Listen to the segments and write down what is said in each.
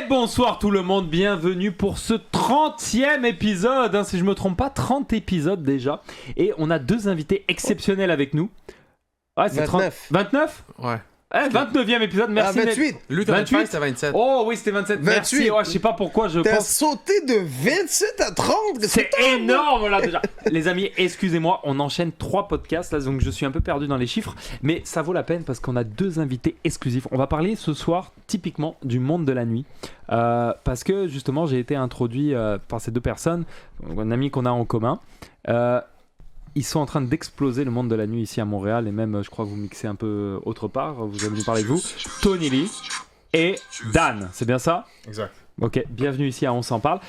Bonsoir tout le monde, bienvenue pour ce 30e épisode, si je me trompe pas, 30 épisodes déjà. Et on a deux invités exceptionnels avec nous. Ouais, c'est 29. 29 Ouais. 29e épisode, merci. 28. Lui, t'as 28, c'était 27. Oh oui, c'était 27, 28. merci. Ouais, je sais pas pourquoi je T'as pense... sauté de 27 à 30. C'est énorme là déjà. Les amis, excusez-moi, on enchaîne 3 podcasts là, donc je suis un peu perdu dans les chiffres, mais ça vaut la peine parce qu'on a 2 invités exclusifs. On va parler ce soir typiquement du monde de la nuit, parce que justement j'ai été introduit par ces 2 personnes, un ami qu'on a en commun. Ils sont en train d'exploser le monde de la nuit ici à Montréal, et même je crois que vous mixez un peu autre part. Vous allez nous parler de vous. Tony Lee et Dan, c'est bien ça ? Exact. Ok, bienvenue ici à On s'en parle.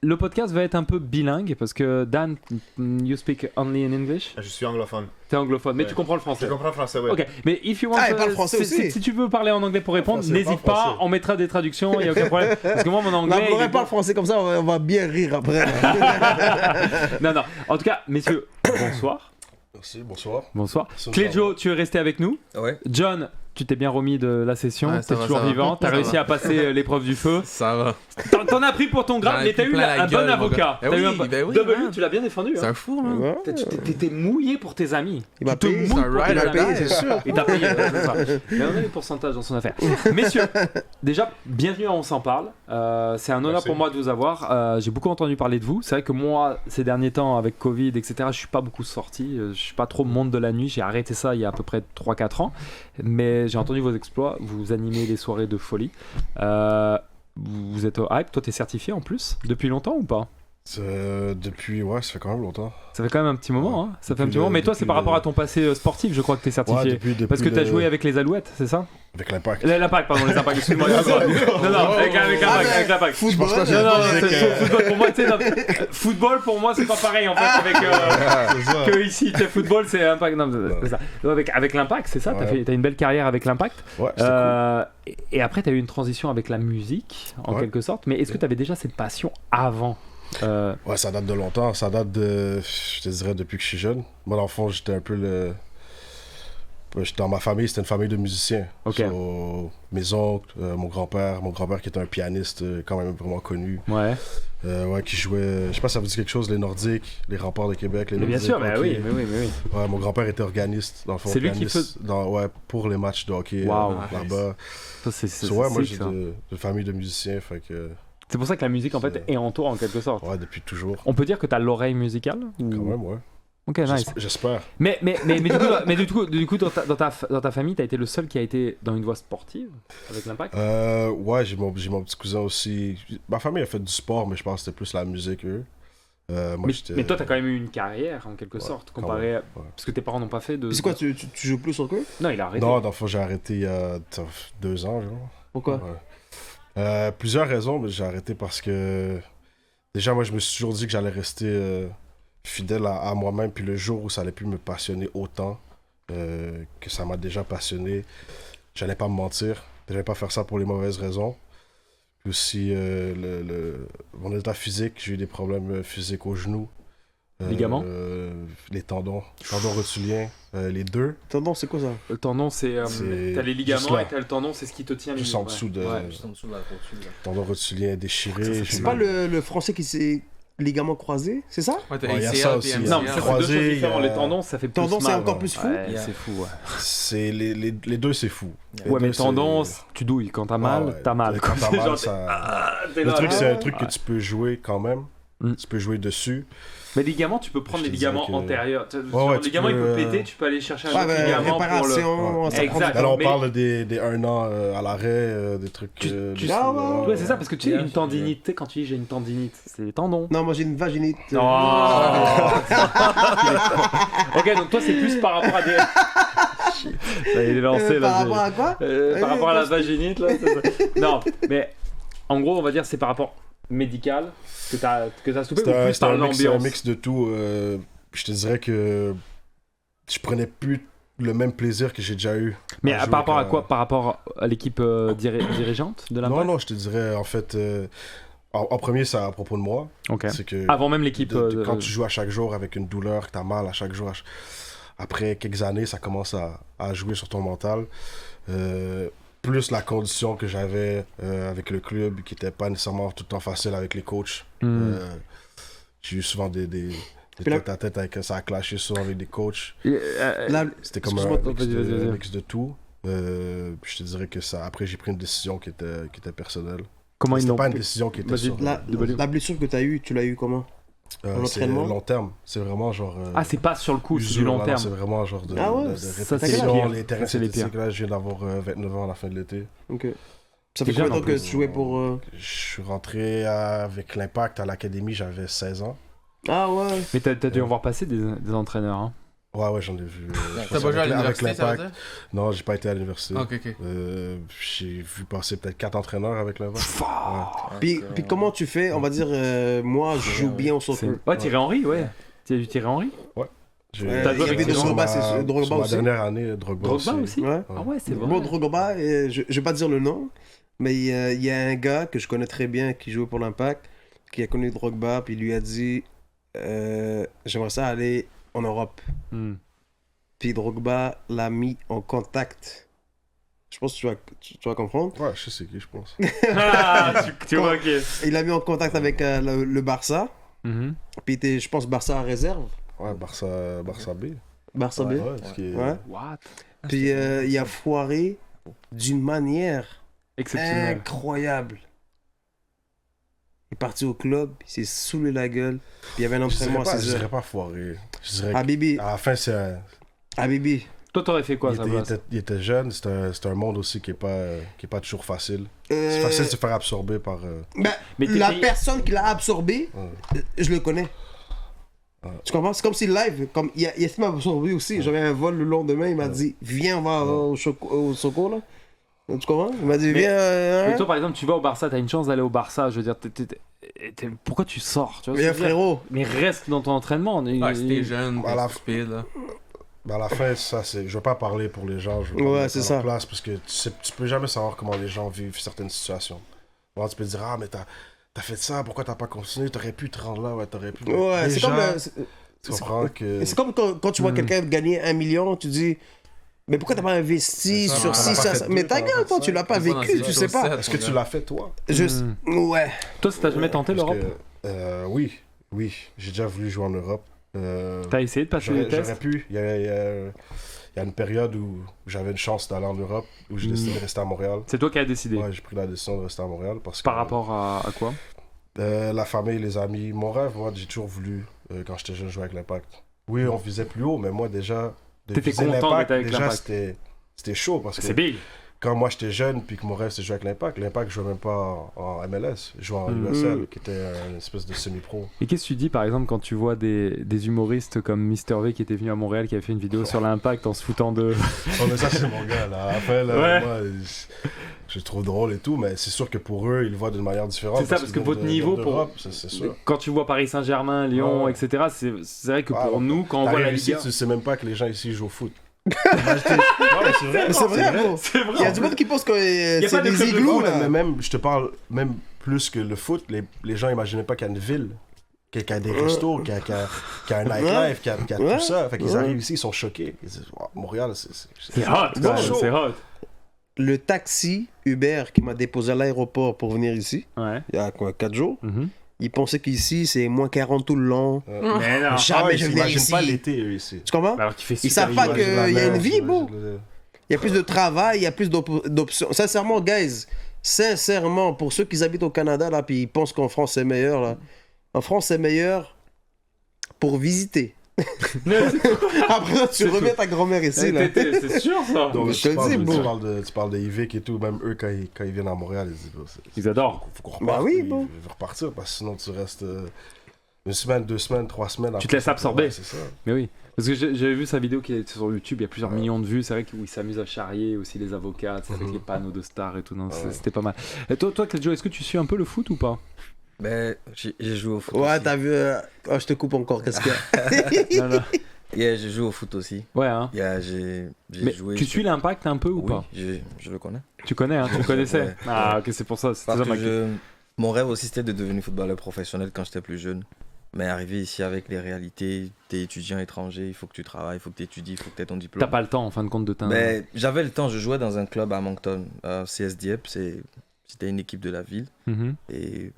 Le podcast va être un peu bilingue parce que Dan, you speak only in English. Je suis anglophone. T'es anglophone, mais Ouais. tu comprends le français. Je comprends le français, oui. Ok, mais if you want, Ah, il parle français aussi. si tu veux parler en anglais pour répondre, Français, n'hésite pas pas, français. on mettra des traductions, il n'y a aucun problème. Parce que moi, mon Non, anglais. on il est pas le français comme ça, on va bien rire après. Non, non. En tout cas, messieurs, bonsoir. Merci, bonsoir. Bonsoir. Bonsoir. Cléjo, tu es resté avec nous. Ouais. John, tu t'es bien remis de la session, Ouais, ça t'es va, toujours ça va. vivant, t'as Ça réussi va. à passer l'épreuve du feu. Ça va. T'en as pris pour ton grade, J'en ai mais t'as pris eu plein la un bon gueule, mon avocat. gars. T'as eu un oui, ben oui, W, man. tu l'as bien défendu. C'est Hein. un fou, là. Ouais. T'étais mouillé pour tes amis. Il m'a Tu te payé. mouilles C'est un pour ride tes or amis. payé, c'est sûr. Il t'a payé, c'est ça. Mais on a des pourcentages dans son affaire. Messieurs, déjà, bienvenue à On s'en parle. C'est un honneur Merci. pour moi de vous avoir. J'ai beaucoup entendu parler de vous. C'est vrai que moi, ces derniers temps, avec Covid, etc., je suis pas beaucoup sorti. Je suis pas trop monde de la nuit. J'ai arrêté ça il y a à peu près 3-4 ans. Mais j'ai entendu vos exploits. Vous animez des soirées de folie. Vous êtes au hype. Toi, t'es certifié en plus depuis longtemps ou pas ? Depuis, ouais, ça fait quand même longtemps. Ça fait quand même un petit moment. Hein. Ça fait un Depuis petit moment. Mais toi, c'est depuis par rapport à ton passé sportif, je crois que t'es certifié. depuis Parce que t'as le- joué avec les Alouettes, c'est ça ? Avec l'impact. L'impact, pardon, les impacts, excuse-moi. Non, non, avec l'impact. Football. Je pense pas Non, non, Avec, football pour moi, tu sais, football pour moi c'est pas pareil en fait avec C'est ça. que ici, tu sais, football c'est impact. Non, c'est ça. Non, avec l'impact, c'est ça, Ouais. t'as une belle carrière avec l'impact. Ouais, c'était cool. Et après t'as eu une transition avec la musique en Ouais. quelque sorte, mais est-ce que t'avais déjà cette passion avant Ouais, ça date de longtemps. Ça date de, je te dirais, depuis que je suis jeune. Moi, dans le fond, j'étais un peu le... Dans ma famille, c'était une famille de musiciens. Ok. So, mes oncles, mon grand-père qui était un pianiste quand même vraiment connu. Ouais. Ouais, qui jouait, je sais pas si ça vous dit quelque chose, les Nordiques, les Remparts de Québec, les Mais bien Nordiques, sûr, bah hockey. oui, mais oui. Ouais, mon grand-père était organiste, dans le fond. C'est lui qui pianiste ouais, pour les matchs de hockey Wow. là-bas. Ça, c'est So, ouais, moi sick, j'ai ça. de famille de musiciens, fait que, C'est pour ça que la musique en fait est en toi en quelque sorte. ouais, depuis toujours. On peut dire que t'as l'oreille musicale ou... Quand même, ouais. Ok, nice. J'espère. Mais du coup dans ta famille, t'as été le seul qui a été dans une voie sportive avec l'impact. Ouais, j'ai mon petit cousin aussi. Ma famille a fait du sport, mais je pense que c'était plus la musique, eux. Moi, j'étais... Mais toi, t'as quand même eu une carrière en quelque sorte quand comparé, même, à... ouais. parce que tes parents n'ont pas fait de. C'est quoi, tu joues plus au soccer? Non, il a arrêté. Non, dans le fond, j'ai arrêté il y a 2 ans, genre. Pourquoi? Ouais. Plusieurs raisons, mais j'ai arrêté parce que... Déjà, moi, je me suis toujours dit que j'allais rester fidèle à moi-même, puis le jour où ça allait plus me passionner autant que ça m'a déjà passionné, j'allais pas me mentir, j'allais pas faire ça pour les mauvaises raisons. Puis aussi, mon état physique, j'ai eu des problèmes physiques aux genoux. Ligaments? Les tendons rotuliens, les 2. Tendon, c'est quoi ça? Le tendon, c'est. C'est T'as les juste ligaments là. et t'as le tendon, c'est ce qui te tient les Juste en genoux, dessous de... Ouais. Juste en dessous de la rotule. Tendons rotuliens déchirés. C'est pas le français qui s'est ligament croisé, c'est ça? Ouais, t'as Ouais, les y a CL, ça puis aussi. MCL. Non, mais ça c'est deux Croisé, choses différentes. il y a- Les tendons, ça fait plus Tendon, c'est mal. encore plus fou? Ouais, Yeah. c'est fou. Ouais, C'est les 2, c'est fou. Les ouais mais deux, c'est- tendons, tu douilles. Quand t'as mal, Ah ouais, t'as mal. Quand t'as C'est mal, genre, ça... t'es Le là, truc, là. c'est un truc Ouais. que tu peux jouer quand même. Mm. Tu peux jouer dessus. Mais les ligaments, tu peux prendre Je les te dirais ligaments que- antérieurs. ouais, Le tu ligament, il peux, peut péter, tu peux aller chercher un Ouais, autre ben, ligament pour le. réparation, ça prend du Exact. temps. Alors, on mais- parle des 1 an à l'arrêt, des trucs... Tu- des- Ah, ouais, Ouais, c'est ça, parce que tu sais, Yeah, une tendinite, tu sais, quand tu dis j'ai une tendinite, c'est les tendons. Non, moi j'ai une vaginite. Oh. Ok, donc toi, c'est plus par rapport à des. Ça y est, lancé là. Par rapport à quoi? Par rapport à la vaginite, là. c'est ça. Non, mais en gros, on va dire c'est par rapport médical que t'as stoppé ou plus C'est par un l'ambiance. mix de tout. Je te dirais que je prenais plus le même plaisir que j'ai déjà eu. Mais à jouer par rapport à avec, quoi? Par rapport à l'équipe dirigeante de la Non, je te dirais, en fait, en premier, c'est à propos de moi. Ok. C'est que Avant même l'équipe. quand tu joues à chaque jour avec une douleur, que tu as mal à chaque jour, après quelques années, ça commence à jouer sur ton mental. plus la condition que j'avais avec le club, qui n'était pas nécessairement tout le temps facile avec les coachs. J'ai eu souvent des tête-à-tête avec ça, a clashé souvent avec des coachs. C'était comme un mix de tout. Je te dirais que ça. Après, j'ai pris une décision qui était personnelle. Comment ils C'était n'ont pas une décision qui était sur... La blessure que tu as eue, tu l'as eue comment? c'est long terme. C'est vraiment genre... Ah, c'est pas sur le coup, c'est du long terme. C'est vraiment genre de Ça, répétition. c'est Les terrains c'est les pires. synthétiques, là, je viens d'avoir 29 ans à la fin de l'été. Ok. Ça fait combien de temps que tu jouais pour... Je suis rentré avec l'Impact à l'académie, j'avais 16 ans. Ah ouais. Mais t'as dû en voir passer des entraîneurs, hein. Ouais, j'en ai vu. T'as pas joué à l'université, ça veut dire? Non, j'ai pas été à l'université. Ok. J'ai vu passer peut-être 4 entraîneurs avec l'Impact. Puis comment tu fais? On va dire, moi, je joue bien au soccer. Ouais, Thierry Henry, ouais. Tu as vu Thierry Henry? Ouais. Il y avait Drogba, c'est Drogba sur ma aussi. dernière année, Drogba aussi. Ouais. Ah ouais, c'est vrai. Bon, Drogba, je vais pas dire le nom, mais il y a un gars que je connais très bien qui jouait pour l'Impact, qui a connu Drogba, puis il lui a dit j'aimerais ça aller en Europe. Puis Drogba l'a mis en contact. Je pense que tu vas comprendre. Ouais, je sais qui, je pense. Tu vois, ok. Il l'a mis en contact avec le Barça. Puis il était, je pense, Barça à réserve. Ouais, Barça B. Barça B. Ouais. What? Puis il a foiré d'une manière Exceptionnel. incroyable. Il est parti au club, il s'est saoulé la gueule, puis il y avait un entraînement à 6 Je heures. dirais pas foiré. Je dirais Habibi. à la fin, c'est un... Habibi. Toi, t'aurais fait quoi, ça il était jeune, c'est un monde aussi qui est pas toujours facile. C'est facile de se faire absorber par... Mais la personne qui l'a absorbé, je le connais. Tu comprends? C'est comme si live, comme il a essayé de m'absorber aussi. J'avais un vol le lendemain, il m'a dit viens, on va au Choco là. Tu comprends? Il m'a dit viens. Mais toi, par exemple, tu vas au Barça, t'as une chance d'aller au Barça. Je veux dire, pourquoi tu sors, tu vois? Mais frérot. Mais reste dans ton entraînement. Ouais, si t'es jeune, À la- t'es stupide, là. À la fin, ça, c'est... Je veux pas parler pour les gens, je veux pas Ouais, mettre c'est à ça. leur place, parce que tu peux jamais savoir comment les gens vivent certaines situations. Bon, tu peux te dire, ah, mais t'as fait ça, pourquoi t'as pas continué? T'aurais pu te rendre là, ouais, t'aurais pu... Ouais, c'est Déjà, comme. tu comprends que... C'est comme quand tu vois quelqu'un gagner 1 million, tu dis mais pourquoi t'as pas investi sur 6 ça? Mais ta gueule, toi, tu l'as pas vécu, tu sais pas. Est-ce que tu l'as fait, toi? Ouais. Toi, t'as jamais tenté Parce l'Europe? que, oui. J'ai déjà voulu jouer en Europe. T'as essayé de passer les tests? J'aurais pu. Il y a une période où j'avais une chance d'aller en Europe, où j'ai décidé de rester à Montréal. C'est toi qui as décidé? Ouais, j'ai pris la décision de rester à Montréal parce que... Par rapport à quoi? La famille, les amis. Mon rêve, moi, j'ai toujours voulu, quand j'étais jeune, jouer avec l'Impact. Oui, on visait plus haut, mais moi, déjà... T'étais viser content l'Impact, d'être avec déjà, l'Impact? c'était chaud parce que... C'est big! Quand moi j'étais jeune, puis que mon rêve c'était de jouer avec l'Impact jouait même pas en MLS, je jouais en USL, qui était une espèce de semi-pro. Et qu'est-ce que tu dis par exemple quand tu vois des humoristes comme Mister V qui était venu à Montréal, qui avait fait une vidéo sur l'Impact en se foutant de... Oh, mais ça c'est mon gars là. Après, là, Ouais. moi, je trouve drôle et tout, mais c'est sûr que pour eux, ils le voient d'une manière différente. C'est ça, parce que qu'ils votre viennent niveau, d'Europe, c'est sûr. Quand tu vois Paris Saint-Germain, Lyon, Ouais. etc., c'est vrai que pour nous, quand on voit la ici, Liga... tu sais même pas que les gens ici jouent au foot. Non, mais c'est vrai. Mais c'est vrai, bro. C'est vrai! Il y a du monde qui pense que a c'est pas de des club de igloos Non, là. mais même, je te parle même plus que le foot, les gens imaginaient pas qu'il y a une ville, qu'il y a des restos, qu'il y a un nightlife, qu'il y a tout ça. Fait qu'ils arrivent ici, ils sont choqués. Ils disent, wow, Montréal, C'est hot, quoi, chaud. c'est hot. Le taxi Uber qui m'a déposé à l'aéroport pour venir ici, Ouais. il y a quoi, 4 jours, il pensait qu'ici c'est moins 40 tout le long. Mais non. Jamais je ils viens s'imaginent ici. pas l'été, eux, ici. Tu comprends? Alors qu'il fait Ils super savent pas hiver. qu'il y a une vie, ils bro. imaginent Il y a plus de travail, il y a plus d'options. Sincèrement, guys, sincèrement, pour ceux qui habitent au Canada, là, puis ils pensent qu'en France c'est meilleur, là. En France c'est meilleur pour visiter. Après ça, tu remets ta grand-mère ici, là. C'est sûr, ça. Donc, Je te le dis, bon. tu parles de Yvick et tout, même eux, quand ils viennent à Montréal, ils disent, Ils adorent. faut qu'on reparte. Bah oui, puis bon. Ils veulent repartir, parce que sinon tu restes une semaine, 2 semaines, 3 semaines. Tu te laisses absorber. Ouais, c'est ça. Mais oui. Parce que j'avais vu sa vidéo qui est sur YouTube, il y a plusieurs millions de vues. C'est vrai qu'il s'amuse à charrier aussi les avocats, tu sais, avec les panneaux de stars et tout. Non, c'était pas mal. Et toi, Joe, est-ce que tu suis un peu le foot ou pas? Ben, j'ai joué au foot Ouais, aussi. t'as vu. Oh, je te coupe encore, qu'est-ce qu'il y a? Non, non. Yeah, j'ai joué au foot aussi. Ouais, hein. Yeah, j'ai Mais joué. tu suis l'Impact un peu ou Oui, pas? je le connais. Tu connais, hein, tu le connaissais? Ouais. Ah, ok, c'est pour ça. Parce que mon rêve aussi, c'était de devenir footballeur professionnel quand j'étais plus jeune. Mais arrivé ici avec les réalités, t'es étudiant étranger, il faut que tu travailles, il faut que tu étudies, il faut que tu aies ton diplôme. T'as pas le temps en fin de compte de t'in. Mais j'avais le temps, je jouais dans un club à Moncton, CS Dieppe, c'était une équipe de la ville. Mhm. Et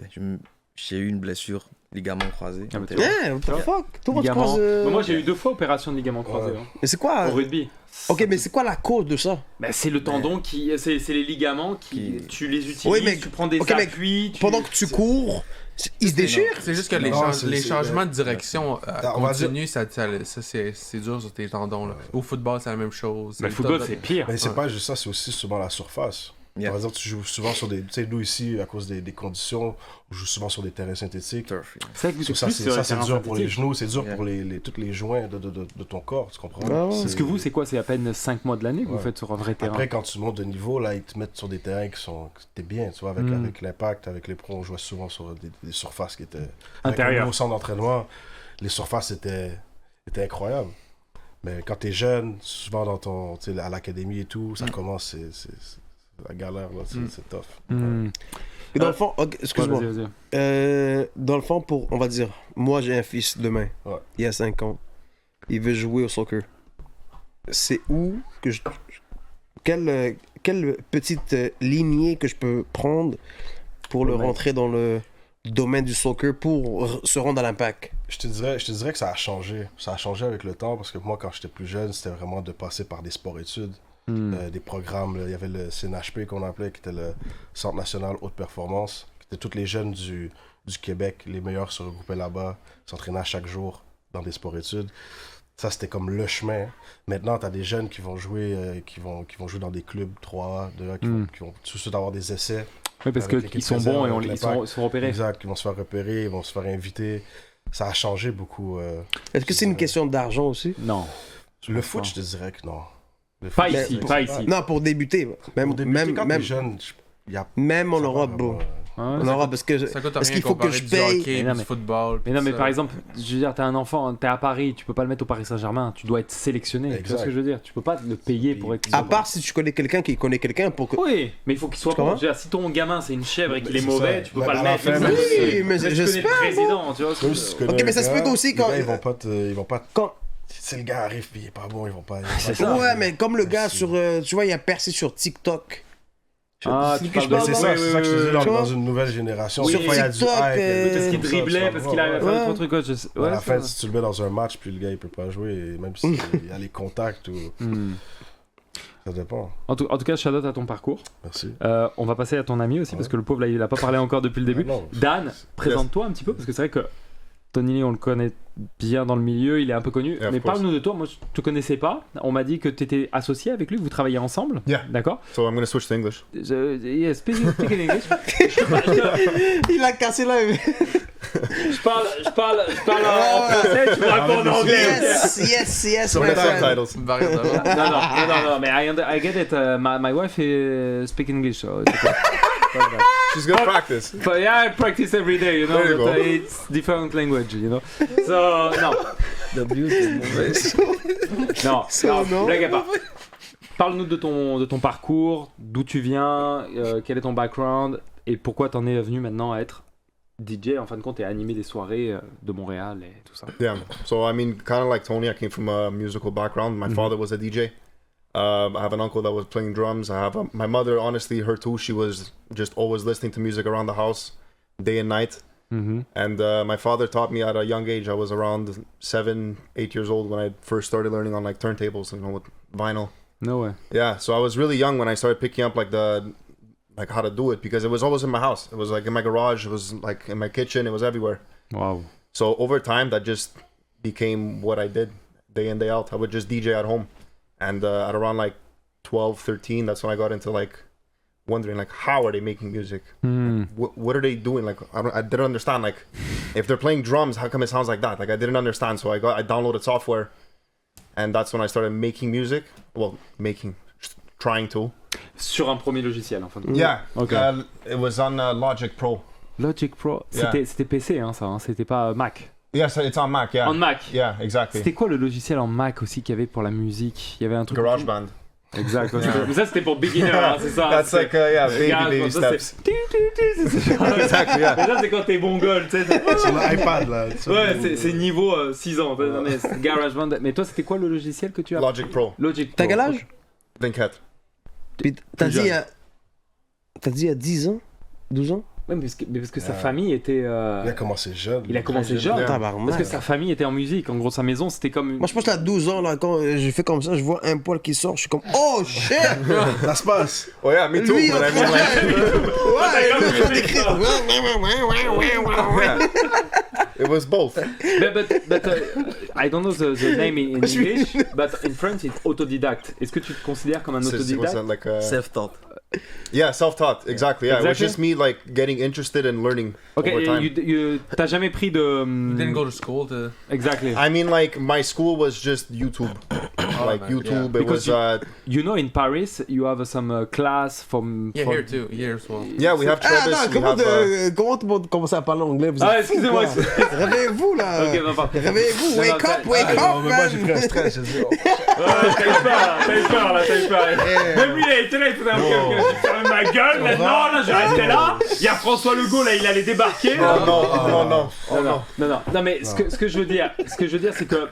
j'ai eu une blessure, ligament croisé. Ah, bah, tu Yeah, what the fuck? Toi, tu Ligament. croises, Bah, moi j'ai eu 2 fois opération de ligament croisé hein, Mais c'est quoi? au rugby. Ok, mais c'est quoi la cause de ça? Bah, c'est le tendon qui. C'est les ligaments qui. Tu les utilises, Oui, mais- tu prends des ok, mais appuis. Pendant que tu cours, il se déchire? C'est juste que les, Non, les c'est- changements de direction on va continus, ça c'est dur sur tes tendons. Là. Au football, c'est la même chose. Mais le football c'est pire. Mais c'est pas juste ça, c'est aussi souvent la surface. Yeah. Par exemple, tu joues souvent sur des. Tu sais, nous ici, à cause des conditions, on joue souvent sur des terrains synthétiques. Turf, yeah. C'est vrai que vous So, êtes ça, plus c'est sur ça, les c'est terrains dur pour les synthétiques. genoux, c'est dur Yeah. pour tous les joints de ton corps, tu comprends? Ah ouais. Parce que vous, c'est quoi? C'est à peine 5 mois de l'année que vous Ouais. faites sur un vrai terrain. Après, quand tu montes de niveau, là, ils te mettent sur des terrains qui sont. T'es bien, tu vois, avec l'Impact, avec les pros, on jouait souvent sur des surfaces qui étaient. Avec le Intérieur. nouveau centre d'entraînement, les surfaces étaient incroyables. Mais quand t'es jeune, souvent dans ton, tu sais, à l'académie et tout, ça commence, c'est la galère, là, c'est tough. Hmm. Et dans le fond, ok, excuse-moi. Ouais, vas-y. Dans le fond, on va dire, moi j'ai un fils demain, Ouais. il a 5 ans, il veut jouer au soccer. C'est où que je. Quelle petite lignée que je peux prendre pour le Ouais. rentrer dans le domaine du soccer pour se rendre à l'Impact? Je te dirais que ça a changé. Ça a changé avec le temps parce que moi, quand j'étais plus jeune, c'était vraiment de passer par des sports-études, des programmes. Là. Il y avait le CNHP qu'on appelait, qui était le Centre national haute performance, qui était tous les jeunes du Québec, les meilleurs se regroupaient là-bas, s'entraînaient chaque jour dans des sports-études. Ça, c'était comme le chemin. Maintenant, tu as des jeunes qui vont jouer, qui vont jouer dans des clubs 3A, 2A, qui vont tout de suite avoir des essais. Oui, parce Avec l'équipe qu'ils sont réserve, bons et avec ils l'Impact. sont repérés. Exact, ils vont se faire repérer, ils vont se faire inviter. Ça a changé beaucoup. Est-ce que c'est une question d'argent aussi? Non. Le foot, je te dirais que non. Le Pas foot, ici, c'est- pas ici. Non, pour débuter. Même, Pour débuter, même, quand même, t'es jeune, il y a même en ça va Europe, vraiment, bro. Ouais, En ça- Europe, parce que. Ça coûte Est-ce rien qu'il faut que comparé je du paye? hockey, Mais non, du mais- football. Mais non, tout mais ça. par exemple, je veux dire, t'es un enfant, t'es à Paris, tu peux pas le mettre au Paris Saint-Germain, tu dois être sélectionné. Tu vois Exact. ce que je veux dire? Tu peux pas le payer pour être. À part si tu connais quelqu'un qui connaît quelqu'un pour que. Oui, mais il faut qu'il soit Tu bon. comprends? Je veux dire, si ton gamin c'est une chèvre et qu'il Mais est c'est mauvais, ça. tu peux Mais pas le à la mettre. fin, Même oui, si- mais même si tu connais j'espère, le président, tu vois. Même si tu connais Ok, mais un ça se gars, peut aussi les quand- gars, ils vont pas. Quand. Si le gars arrive puis il est pas bon, ils vont pas. C'est ça. Ouais, mais comme le gars Merci. sur. Tu vois, il a percé sur TikTok. Ah, C'est tu que je parles parle, de C'est moi. ça, c'est ça que je te dis Tu dans vois? une nouvelle génération. Oui, Sauf qu'il y a du TikTok, hype, Parce qu'il comme ça, driblait, tu parce vas qu'il arrive à voir, faire ouais. d'autres trucs. Ouais, À la ça fin, va. si tu le mets dans un match, puis le gars il peut pas jouer, et même s'il y a les contacts, ou... Hmm. ça dépend. En tout cas, shout out à ton parcours. Merci. On va passer à ton ami aussi, parce que le pauvre là, il a pas parlé encore depuis le début. Non, Dan, présente-toi un petit peu, parce que c'est vrai que Tony Lee, on le connaît bien dans le milieu, il est un peu connu. Yeah, of mais course. parle-nous de toi, moi je te connaissais pas. On m'a dit que tu étais associé avec lui, que vous travaillez ensemble. Yeah. D'accord. So I'm gonna switch to English. Yes, speak in English. Il a cassé là. Je parle en français, tu me réponds en anglais. Yes, So my many friend. subtitles. C'est une variante de- Non, mais I get it. My wife speak English, so it's okay. She's gonna practice. But yeah, I practice every day, you know, There you but go. it's different language, you know. So, non, W, c'est mauvais. non, blague à part. Parle-nous de ton parcours, d'où tu viens, quel est ton background et pourquoi t'en es venu maintenant à être DJ en fin de compte et à animer des soirées de Montréal et tout ça. Yeah. So I mean, kind of like Tony, I came from a musical background. My father was a DJ. I have an uncle that was playing drums. I have my mother. Honestly, her too. She was just always listening to music around the house, day and night. Mhm. And my father taught me at a young age. I was around 7, 8 years old when I first started learning on like turntables, with vinyl. No way. Yeah, so I was really young when I started picking up like how to do it, because it was always in my house. It was like in my garage. It was like in my kitchen. It was everywhere. Wow. So over time, that just became what I did day in, day out. I would just DJ at home. And at around like 12, 13, that's when I got into like wondering like, how are they making music? Hmm. What are they doing? Like, I didn't understand. Like, if they're playing drums, how come it sounds like that? Like, I didn't understand. So I downloaded software, and that's when I started making music. Well, trying to. Sur un premier logiciel en fin de compte. Yeah. Okay. It was on Logic Pro. Logic Pro, Yeah. c'était PC hein, ça, hein, c'était pas Mac. Yes, it's on Mac. Yeah. En Mac. Yeah, exactly. C'était quoi le logiciel en Mac aussi qu'il y avait pour la musique? Il y avait un truc. GarageBand. Exact. Mais ça, c'était pour beginner, hein, c'est ça. That's like, yeah, Garage, baby ça, steps. c'est ça. Exactly, yeah. Mais ça, c'est quand t'es mongol, tu sais. Sur l'iPad, là. Ouais, c'est niveau 6 ans. Non, mais c'est GarageBand. Mais toi, c'était quoi le logiciel que tu as? Logic Pro. Logic Pro. T'as quel âge? 24. Puis t'as Plus dit, jeune. t'as dit il y a 10 ans? 12 ans? Ouais, mais parce que sa famille était. Il a commencé jeune. Il a commencé jeune. Yeah. Tabarnak. Parce que sa famille était en musique. En gros, sa maison, c'était comme. Moi, je pense qu'à 12 ans, là, quand j'ai fait comme ça, je vois un poil qui sort, je suis comme, oh shit! Ça se passe. Oh yeah, me too. Lui, But en I mean, like, Ouais, comme lui, en train le d'écrire. yeah. It was both. But I don't know the name in English, but in French it's autodidacte. Est-ce que tu te considères comme un What's autodidacte? that like? Self-taught. Yeah, self-taught. Exactly. Yeah, it was Exactly. just me like getting interested in learning Ok, over time. t'as jamais pris de. You didn't go to school to. Exactly. I mean, like my school was just YouTube. Like man, YouTube, yeah. it was. You know, in Paris, you have some class from. Yeah, here too. Here as well. Yeah, we have Ah Travis. non, we comment, have. comment tout le monde commence à parler anglais? Vous Ah, êtes fous, excusez-moi. quoi. Réveillez-vous, là. Ok, non, pardon. Réveillez-vous, Non, wake non, up, ça- wake ah, up, Non, mais moi, j'ai man. pris un stress. J'ai dit, oh, T'as eu peur là, t'as eu peur. Même lui, il a été là, il faisait un ok, je ferme ma gueule maintenant, là, je restais là. Il y a François Legault, là, il allait débarquer. Oh no! Oh no! Oh no! Non, mais ce que je veux dire, c'est que.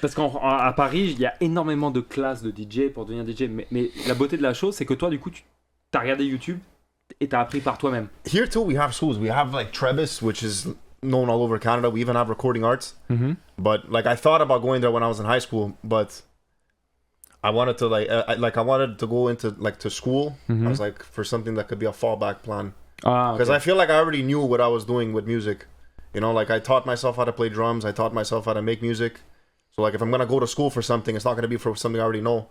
Parce qu'à Paris, il y a énormément de classes de DJ pour devenir DJ, mais la beauté de la chose, c'est que toi, du coup, t'as regardé YouTube et t'as appris par toi-même. Here too, we have schools. We have like Trebus, which is known all over Canada. We even have recording arts. But like, I thought about going there when I was in high school, but I wanted to I wanted to go into like to school. I was like for something that could be a fallback plan Ah, because I feel like I already knew what I was doing with music. You know, like I taught myself how to play drums. I taught myself how to make music. So like, if I'm gonna go to school for something, it's not gonna be for something I already know.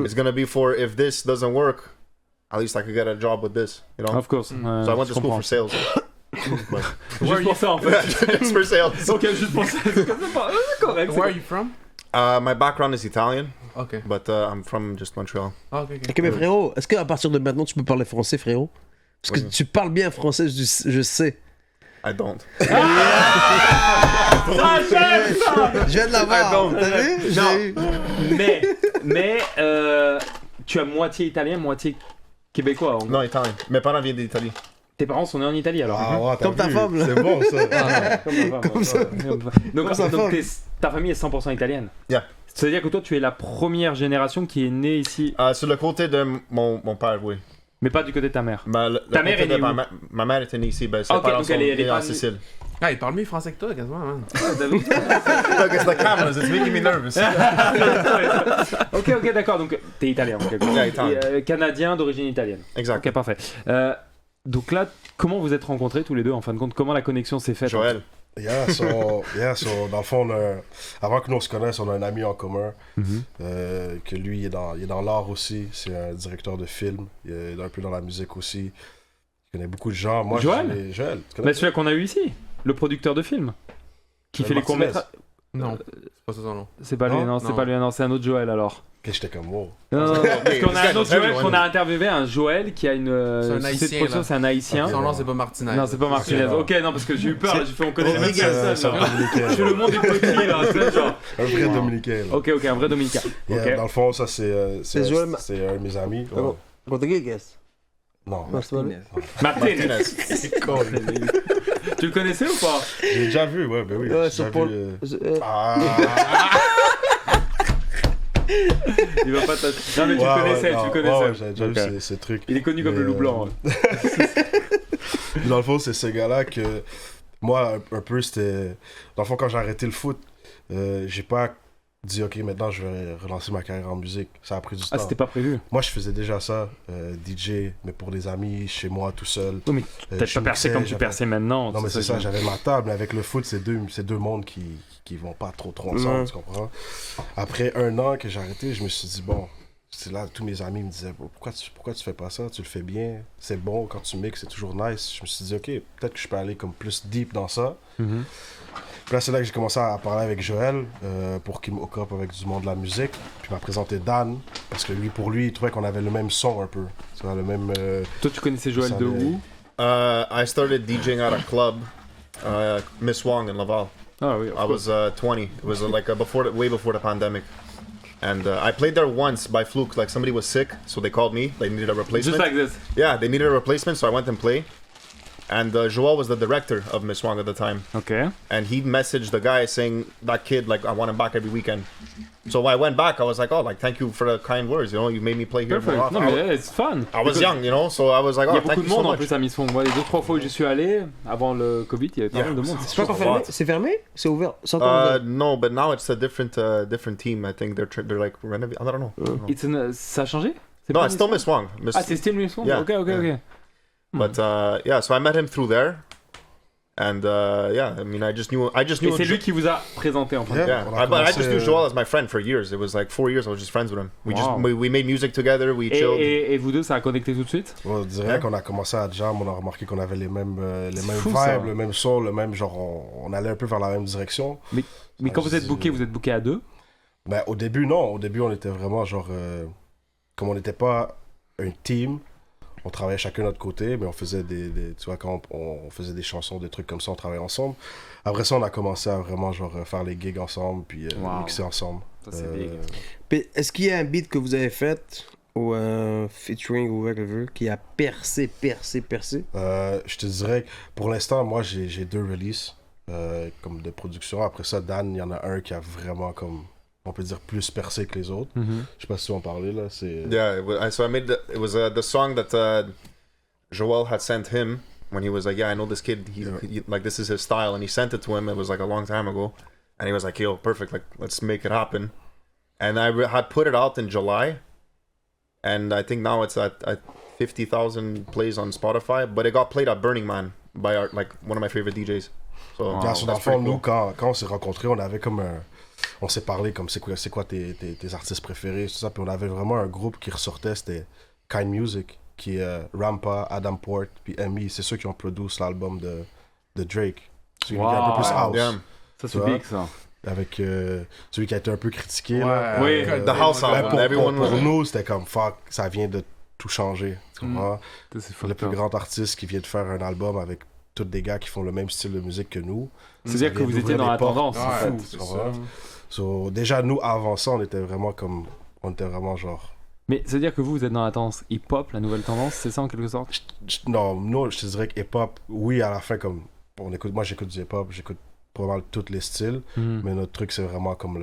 It's gonna be for if this doesn't work, at least I could get a job with this. You know. Of course. So I went to school for sales. But Juste pour ça, en fait. it's for sales. Ok, juste pour ça. C'est correct. Where are you from? My background is Italian, Okay. but I'm from just Montreal. Oh, okay. Ok, mais frérot, est-ce qu'à partir de maintenant, tu peux parler français, frérot? Parce que Oui. tu parles bien français, je sais. I don't. Ah, j'aime ça. Je viens de l'avoir, don't. t'as vu? J'ai eu. Mais tu as moitié italien, moitié québécois. En gros. Non, Italien. Mes parents viennent d'Italie. Tes parents sont nés en Italie alors. ah, ouais, t'as Comme ta vu? femme, là. C'est bon, ça. Comme ma femme, Comme ça. Donc, sa femme. ta famille est 100% italienne. Yeah. C'est-à-dire que toi, tu es la première génération qui est née ici, Sur le côté de mon père, oui. mais pas du côté de ta mère. Le Ta mère côté est de née où? ma mère était née ici. Ben, ses Ok, parents donc sont elle est nés pas en née- Sicile. Ah, il parle mieux français que toi, quasiment, man. Look, it's the cameras. It's making me nervous. Ok, d'accord, donc t'es italien en quelque sorte. Yeah, italien. Et, Canadien d'origine italienne. Exact. Ok, parfait. Donc là, comment vous êtes rencontrés tous les deux en fin de compte? Comment la connexion s'est faite? Joël. Yeah, so, dans le fond, avant que nous on se connaisse, on a un ami en commun, que lui, il est dans l'art aussi, c'est un directeur de film, il est un peu dans la musique aussi, il connaît beaucoup de gens. Moi, Joël? Joël, tu Bah, connais? celui-là qu'on a eu ici, le producteur de film, qui fait les Martinez. courts-métrages. Non, c'est pas ça son nom. C'est pas lui, Non, non, c'est non. pas lui, non, c'est un autre Joël alors. Que j'étais comme, wow. Non, parce qu'on a un autre Joël everyone. qu'on a interviewé, un Joël qui a une C'est un société de Haïtien, production, là. c'est un haïtien. Son nom, c'est pas Martinez. Non, c'est pas Martinez. Ok, Ok, non, parce que j'ai eu peur, là, j'ai fait on connaît les mêmes Rodriguez, personnes. c'est un là. Dominicain. Je suis le monde du petit, là, c'est genre. Un vrai Dominicain. là. Ok, un vrai Dominicain. Yeah, Ok. dans le fond, ça, c'est Joël c'est un de mes amis. Ouais. Oh. Rodriguez. Non, Non, c'est pas lui. Martinez. c'est con. Tu le connaissais ou pas? J'ai déjà vu, ouais, ben oui. Ouais, j'ai sur déjà Paul. vu, Ah. Il va pas te. Non, mais tu le connaissais, tu le connaissais. Ouais, j'ai déjà Ok. vu ces trucs. Il est connu comme Mais, le loup blanc. hein. Dans le fond, c'est ce gars-là que moi, un peu, c'était. Dans le fond, quand j'ai arrêté le foot, j'ai pas dit, ok, maintenant je vais relancer ma carrière en musique. Ça a pris du Ah, temps. c'était pas prévu. Moi, je faisais déjà ça, DJ, mais pour des amis, chez moi, tout seul. Oui, mais je peut-être pas percé mixais, comme tu j'avais- perçais maintenant. Non, mais c'est ça, j'avais ma table, mais avec le foot, c'est deux mondes qui vont pas trop ensemble, tu comprends? Après 1 an que j'ai arrêté, je me suis dit, bon, c'est là, tous mes amis me disaient, pourquoi tu fais pas ça? Tu le fais bien, c'est bon, quand tu mixes, c'est toujours nice. Je me suis dit, ok, peut-être que je peux aller comme plus deep dans ça. Mhm. Puis là, c'est là que j'ai commencé à parler avec Joël pour qu'il me hook up avec du monde de la musique. Puis il m'a présenté Dan, parce que pour lui, il trouvait qu'on avait le même son un peu. Tu vois, le même... Toi, tu connaissais Joël ça de allait. où? I started DJing at a club, Miss Wong in Laval. Ah oui, I was 20. It was way before the pandemic. And I played there once by fluke. Like somebody was sick, so they called me. They needed a replacement. Just like this. Yeah, they needed a replacement, so I went and played. And Joel was the director of Miss Wong at the time. Ok. And he messaged the guy saying, that kid, like, I want him back every weekend. So when I went back, I was like, oh, like, thank you for the kind words, you know, you made me play here more Perfect. often. Non, mais it's fun. I was young, you know, so I was like, Il y oh, a beaucoup thank de you so monde en much. plus à Miss Fong. Moi, les 2-3 fois où j'y suis allé, avant le Covid, il y avait pas Yeah. mal de monde. C'est pas encore fermé? C'est fermé? C'est ouvert? C'est encore ouvert? No, but now it's a different team. I think they're like renovating. I don't know. Ça a changé? C'est No, pas it's still Miss Miss Wong. Fong? Ah, c'est still Miss Fong? Yeah. Ok, ok, ok. But yeah, so I met him through there, and yeah, I mean, I just knew. Et c'est lui qui vous a présenté en fait. Yeah. Yeah, On a but I just commencé, knew Joel as my friend for years. It was like 4 years. I was just friends with him. Wow. We made music together. We chilled. Et vous deux, ça a connecté tout de suite? On dirait Ouais. qu'on a commencé à jam, on a remarqué qu'on avait les mêmes fou, vibes, ça. le même son, le même genre, on allait un peu vers la même direction. Mais quand vous êtes booké à deux? Ben, au début, non. Au début, on était vraiment genre. Comme on n'était pas un team, on travaillait chacun de notre côté, mais on faisait tu vois, quand on faisait des chansons, des trucs comme ça, on travaillait ensemble. Après ça, on a commencé à vraiment genre faire les gigs ensemble, puis Wow. mixer ensemble. Ça, c'est big. Puis, est-ce qu'il y a un beat que vous avez fait ou un featuring ou whatever qui a percé? Je te dirais que pour l'instant, moi, j'ai 2 releases comme de production. Après ça, Dan, il y en a un qui a vraiment comme, on peut dire, plus percé que les autres. Mhm. Je sais pas si tu vas en parler, là. C'est... Yeah, so I made it was the song that Joel had sent him when he was like, yeah, I know this kid. He like this is his style, and he sent it to him. It was like a long time ago, and he was like, yo, perfect. Like let's make it happen. And I had put it out in July, and I think now it's at 50,000 plays on Spotify. But it got played at Burning Man by like one of my favorite DJs. So Wow. Dans le that's fond, pretty nous, cool. quand on s'est rencontrés, on avait comme un... On s'est parlé comme c'est quoi tes artistes préférés, tout ça. Puis on avait vraiment un groupe qui ressortait, c'était Kind Music, qui est Rampa, Adam Port, puis Emmy. C'est ceux qui ont produit l'album de Drake. Celui qui est un peu plus house. Yeah. Ça, Tu c'est vois? big, ça. Avec celui qui a été un peu critiqué. Ouais. Là. Oui. The house Ben, album. Everyone pour was. nous, c'était comme fuck, ça vient de tout changer. Tu comprends? Ça, c'est Le fucked plus up. grand artiste qui vient de faire un album avec tous des gars qui font le même style de musique que nous. C'est-à-dire que vient vous étiez d'ouvrir dans des la portes. tendance, en Ouais, fait. fou, c'est tu comprends? ça. So, déjà, nous, avant ça, on était vraiment comme... On était vraiment genre... Mais c'est-à-dire que vous êtes dans la tendance hip-hop, la nouvelle tendance, c'est ça en quelque sorte? Non, nous, je te dirais que hip-hop, oui, à la fin, comme... Moi, j'écoute du hip-hop, j'écoute pas mal tous les styles, Mhm. mais notre truc, c'est vraiment comme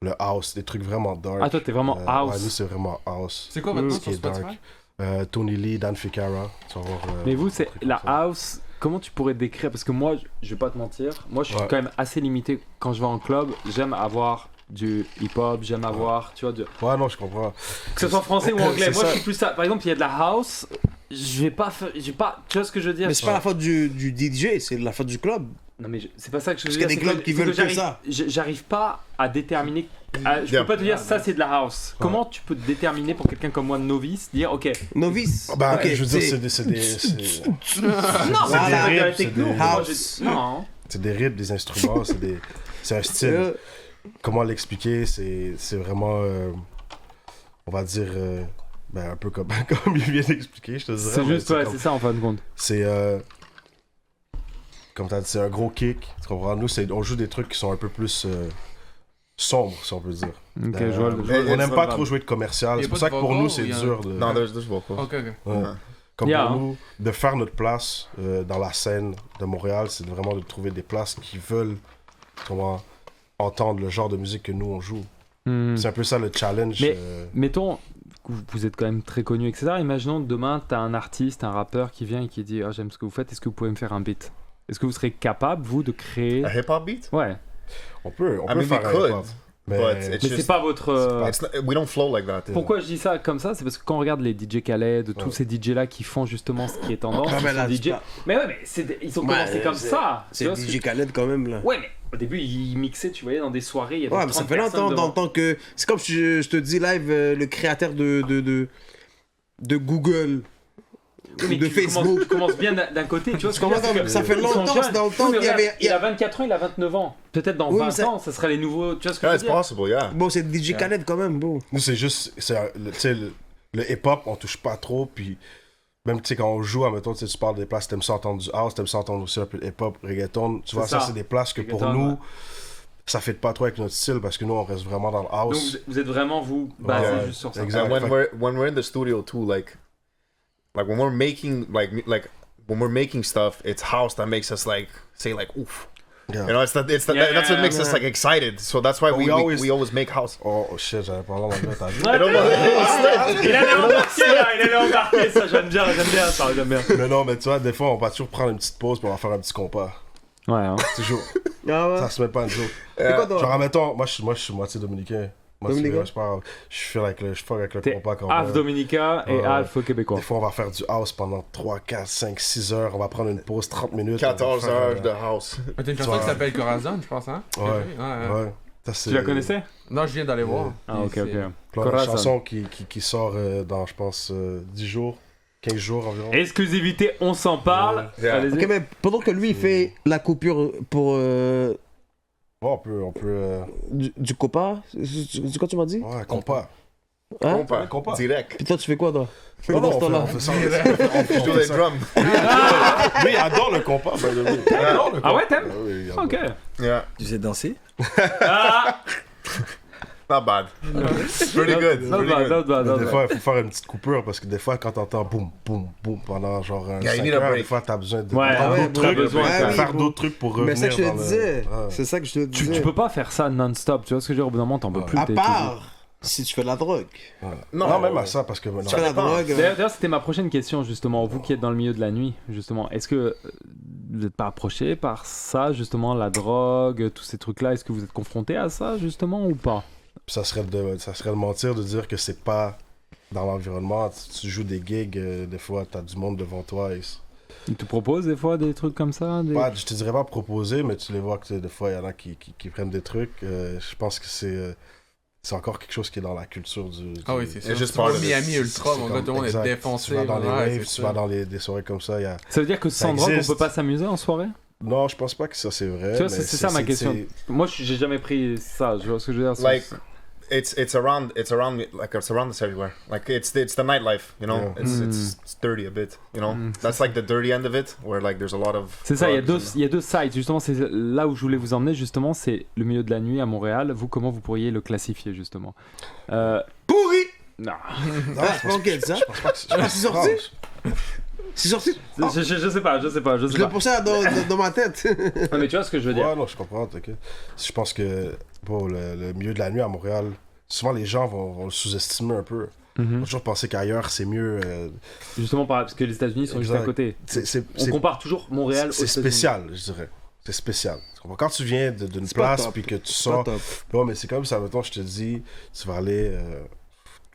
le house, des trucs vraiment dark. Ah, toi, t'es vraiment Ouais, house. nous, c'est vraiment house. C'est quoi maintenant Ce qui sur est dark. Spotify? Tony Lee, Dan Ficara. tu vas voir, Mais vous, un c'est truc comme la ça. house. Comment tu pourrais décrire? Parce que moi, je vais pas te mentir, moi je suis Ouais. quand même assez limité quand je vais en club. J'aime avoir du hip-hop, j'aime avoir, tu vois, Ouais, non, je comprends. que ce soit français ou anglais. C'est Moi, ça. je suis plus ça. Par exemple, il y a de la house. Je vais pas, tu vois ce que je veux dire? Mais c'est pas la faute du DJ, c'est la faute du club. Non mais c'est pas ça que je veux Parce dire. qu'il y a des c'est clubs qui c'est veulent que j'arrive- ça. J'arrive pas à déterminer. Je Yeah. peux pas te dire ça c'est de la house. Comment tu peux te déterminer pour quelqu'un comme moi novice dire ok. Novice. Ben, Ok, je veux dire, c'est- c'est des Non, c'est mais des c'est de la rythmes, techno. c'est des- Moi, House. Non. c'est des rythmes, des instruments, c'est un style. Comment l'expliquer? C'est vraiment, on va dire, ben, un peu comme, comme il vient d'expliquer, je te dirais. C'est mais juste ouais, comme- c'est ça en fin de compte. C'est, comme t'as dit, c'est un gros kick. Tu comprends? Nous, on joue des trucs qui sont un peu plus sombres, si on peut dire. Ok, je vois. On n'aime pas trop jouer de commercial. Y a C'est pour pas ça de que pour vocals nous, ou c'est y a- dur de... No, there's vocals. Ok, ok. Ouais. Yeah. Comme Yeah, pour hein. nous, de faire notre place dans la scène de Montréal, c'est vraiment de trouver des places qui veulent comment, entendre le genre de musique que nous, on joue. Hmm. C'est un peu ça le challenge. Mais- Mettons, vous êtes quand même très connu, etc. Imaginons demain, t'as un artiste, un rappeur qui vient et qui dit ah, j'aime ce que vous faites, est-ce que vous pouvez me faire un beat? Est-ce que vous serez capable, vous, de créer. A hip hop beat? Ouais, On peut I mean, we faire un could, hip-hop, mais but it's mais just c'est pas votre. it's not, we don't flow like that. Pourquoi je dis ça comme ça? C'est parce que quand on regarde les DJ Khaled, tous Ouais. ces DJ là qui font justement ce qui est tendance, Ah, ils mais sont là, DJ. c'est pas- Mais ouais, mais ils ont Ouais, commencé comme c'est- ça. C'est tu vois ce DJ que- Khaled quand même là. Ouais, mais au début ils mixaient, tu voyais, dans des soirées, il y avait Ouais, mais ça 30 fait longtemps personnes dans le devant. temps que. C'est comme si je te dis live, le créateur de Google. Oui, mais de tu Facebook. tu commences bien d'un côté, tu vois ce que je veux dire, commences c'est comme- que ça fait ils sont longtemps, jeunes. c'est dans le temps Oui, mais qu'il y regarde, avait- Il a 24 ans, il a 29 ans. Peut-être dans Oui, 20 mais ça- ans, ça serait les nouveaux. Tu vois ce que Yeah, je it's veux dire? possible, yeah. Bon, c'est DJ Khaled quand même, bon. nous, c'est juste, tu sais, le hip-hop, on touche pas trop, puis même, tu sais, quand on joue, admettons, tu sais, tu parles des places, t'aimes ça entendre du house, t'aimes ça entendre aussi un peu de hip-hop, reggaeton, tu vois, C'est ça. ça, c'est des places que pour Reggaeton, nous, ouais. ça fait pas trop avec notre style parce que nous, on reste vraiment dans le Donc house. vous êtes vraiment vous basé Ouais, juste sur ça. exact. And when we're in the studio too, like when we're making when we're making stuff, it's house that makes us like say like oof. Yeah. You know, that's what makes us like excited. So that's why we always make house. Oh shit, j'avais parlé en anglais, t'as vu? Ouais, il allait embarquer là, il allait embarquer ça, j'aime bien ça, j'aime bien. Mais non, mais tu vois, des fois, on va toujours prendre une petite pause pour en faire un petit compas. Ouais, hein. Toujours. Ah ouais. Ça se met pas une joke. C'est quoi toi? Genre, admettons, moi je suis moitié dominicain. Dominicain? Je fais avec le T'es compas quand half même. Dominica et Ouais. half québécois. Des fois, on va faire du house pendant 3, 4, 5, 6 heures. On va prendre une pause 30 minutes. 14 on va faire, heures de house. T'as une chanson vois. qui s'appelle Corazon, je pense, hein? Ouais. Ouais. Ça, c'est- Tu la connaissais? Non, je viens d'aller voir. Ah, ok, Puis ok. c'est- Là, on a une Corazon. chanson qui sort dans, je pense, 10 jours, 15 jours environ. Exclusivité, on s'en parle. Yeah. Allez-y. Ok, mais pendant que lui il fait la coupure pour Ouais, on peut du copa, c'est quoi tu m'as dit? ouais, compas. Hein? Compa. Compa. Direct. Puis toi tu fais quoi toi? Non, Pendant non, ce temps-là. on fait ça. Je joue les drums. Lui, il adore le compas, by the way. Il adore le Ah ouais, compas. t'aimes? Oui, il adore. Ok. Yeah. Tu sais danser? Ah, Not bad. Pretty good. not Pretty bad, good. not bad, Mais not des bad. fois, il faut faire une petite coupure parce que des fois, quand t'entends boum, boum, boum pendant genre Yeah, you 5 need a heures, break. des fois, t'as besoin de Ouais, faire ouais, d'autres t'as trucs, besoin, ouais, faire oui. d'autres trucs pour revenir Mais ça que je te dans le- disais. Ouais. C'est ça que je te Tu disais. peux pas faire ça non-stop, tu vois ce que je veux dire? Au bout d'un moment, t'en peux plus. À t'es part si tu fais de la drogue. Non, même à ça, parce que maintenant. Tu fais de la drogue. D'ailleurs, c'était ma prochaine question, justement. Vous qui êtes dans le milieu de la nuit, justement, est-ce que vous n'êtes pas approché par ça, justement, la drogue, tous ces trucs-là? Est-ce que vous êtes confronté à ça, justement, ou pas? Ça serait de mentir de dire que c'est pas dans l'environnement. Tu joues des gigs, des fois, t'as du monde devant toi. Et Ils te proposent des fois des trucs comme ça? je te dirais pas proposer, mais tu les vois que des fois, il y en a qui prennent des trucs. Je pense que c'est encore quelque chose qui est dans la culture du... Ah oui, c'est ça. It's just Tu vas part au of it. Miami Ultra, mon gars, tout le monde est exact. défoncé. Tu vas dans les ouais, raves, c'est tu ça. vas dans des soirées comme ça. Ça veut dire que sans drogue, on existe. peut pas s'amuser en soirée? Non, je pense pas que ça c'est vrai. Tu vois, mais c'est ça ma question. Moi, j'ai jamais pris ça, je vois ce que je veux dire. Like it's around us everywhere. Like it's the nightlife, you know. Yeah. It's dirty a bit, you know. That's like the dirty end of it, where like there's a lot of. C'est ça, il drugs y a deux sides. Justement, c'est là où je voulais vous emmener. Justement, c'est le milieu de la nuit à Montréal. Vous, comment vous pourriez le classifier, justement? Pourri! Non. Non, Ah, je pense que ça. je pense pas que c'est sorti? C'est sorti? Je sais pas. Je le pensais dans ma tête. Non, mais tu vois ce que je veux dire? Ouais, non, je comprends, t'inquiète. Je pense que bon, le milieu de la nuit à Montréal, souvent les gens vont le sous-estimer un peu. On Mhm. va toujours penser qu'ailleurs c'est mieux. Justement, parce que les États-Unis sont juste à Exact. côté. C'est On compare toujours Montréal aux c'est États-Unis. spécial, je dirais. C'est spécial. Tu comprends? Quand tu viens d'une C'est pas place top. puis que tu C'est pas sors. top. Bon, mais c'est comme ça, mettons, je te dis, tu vas aller.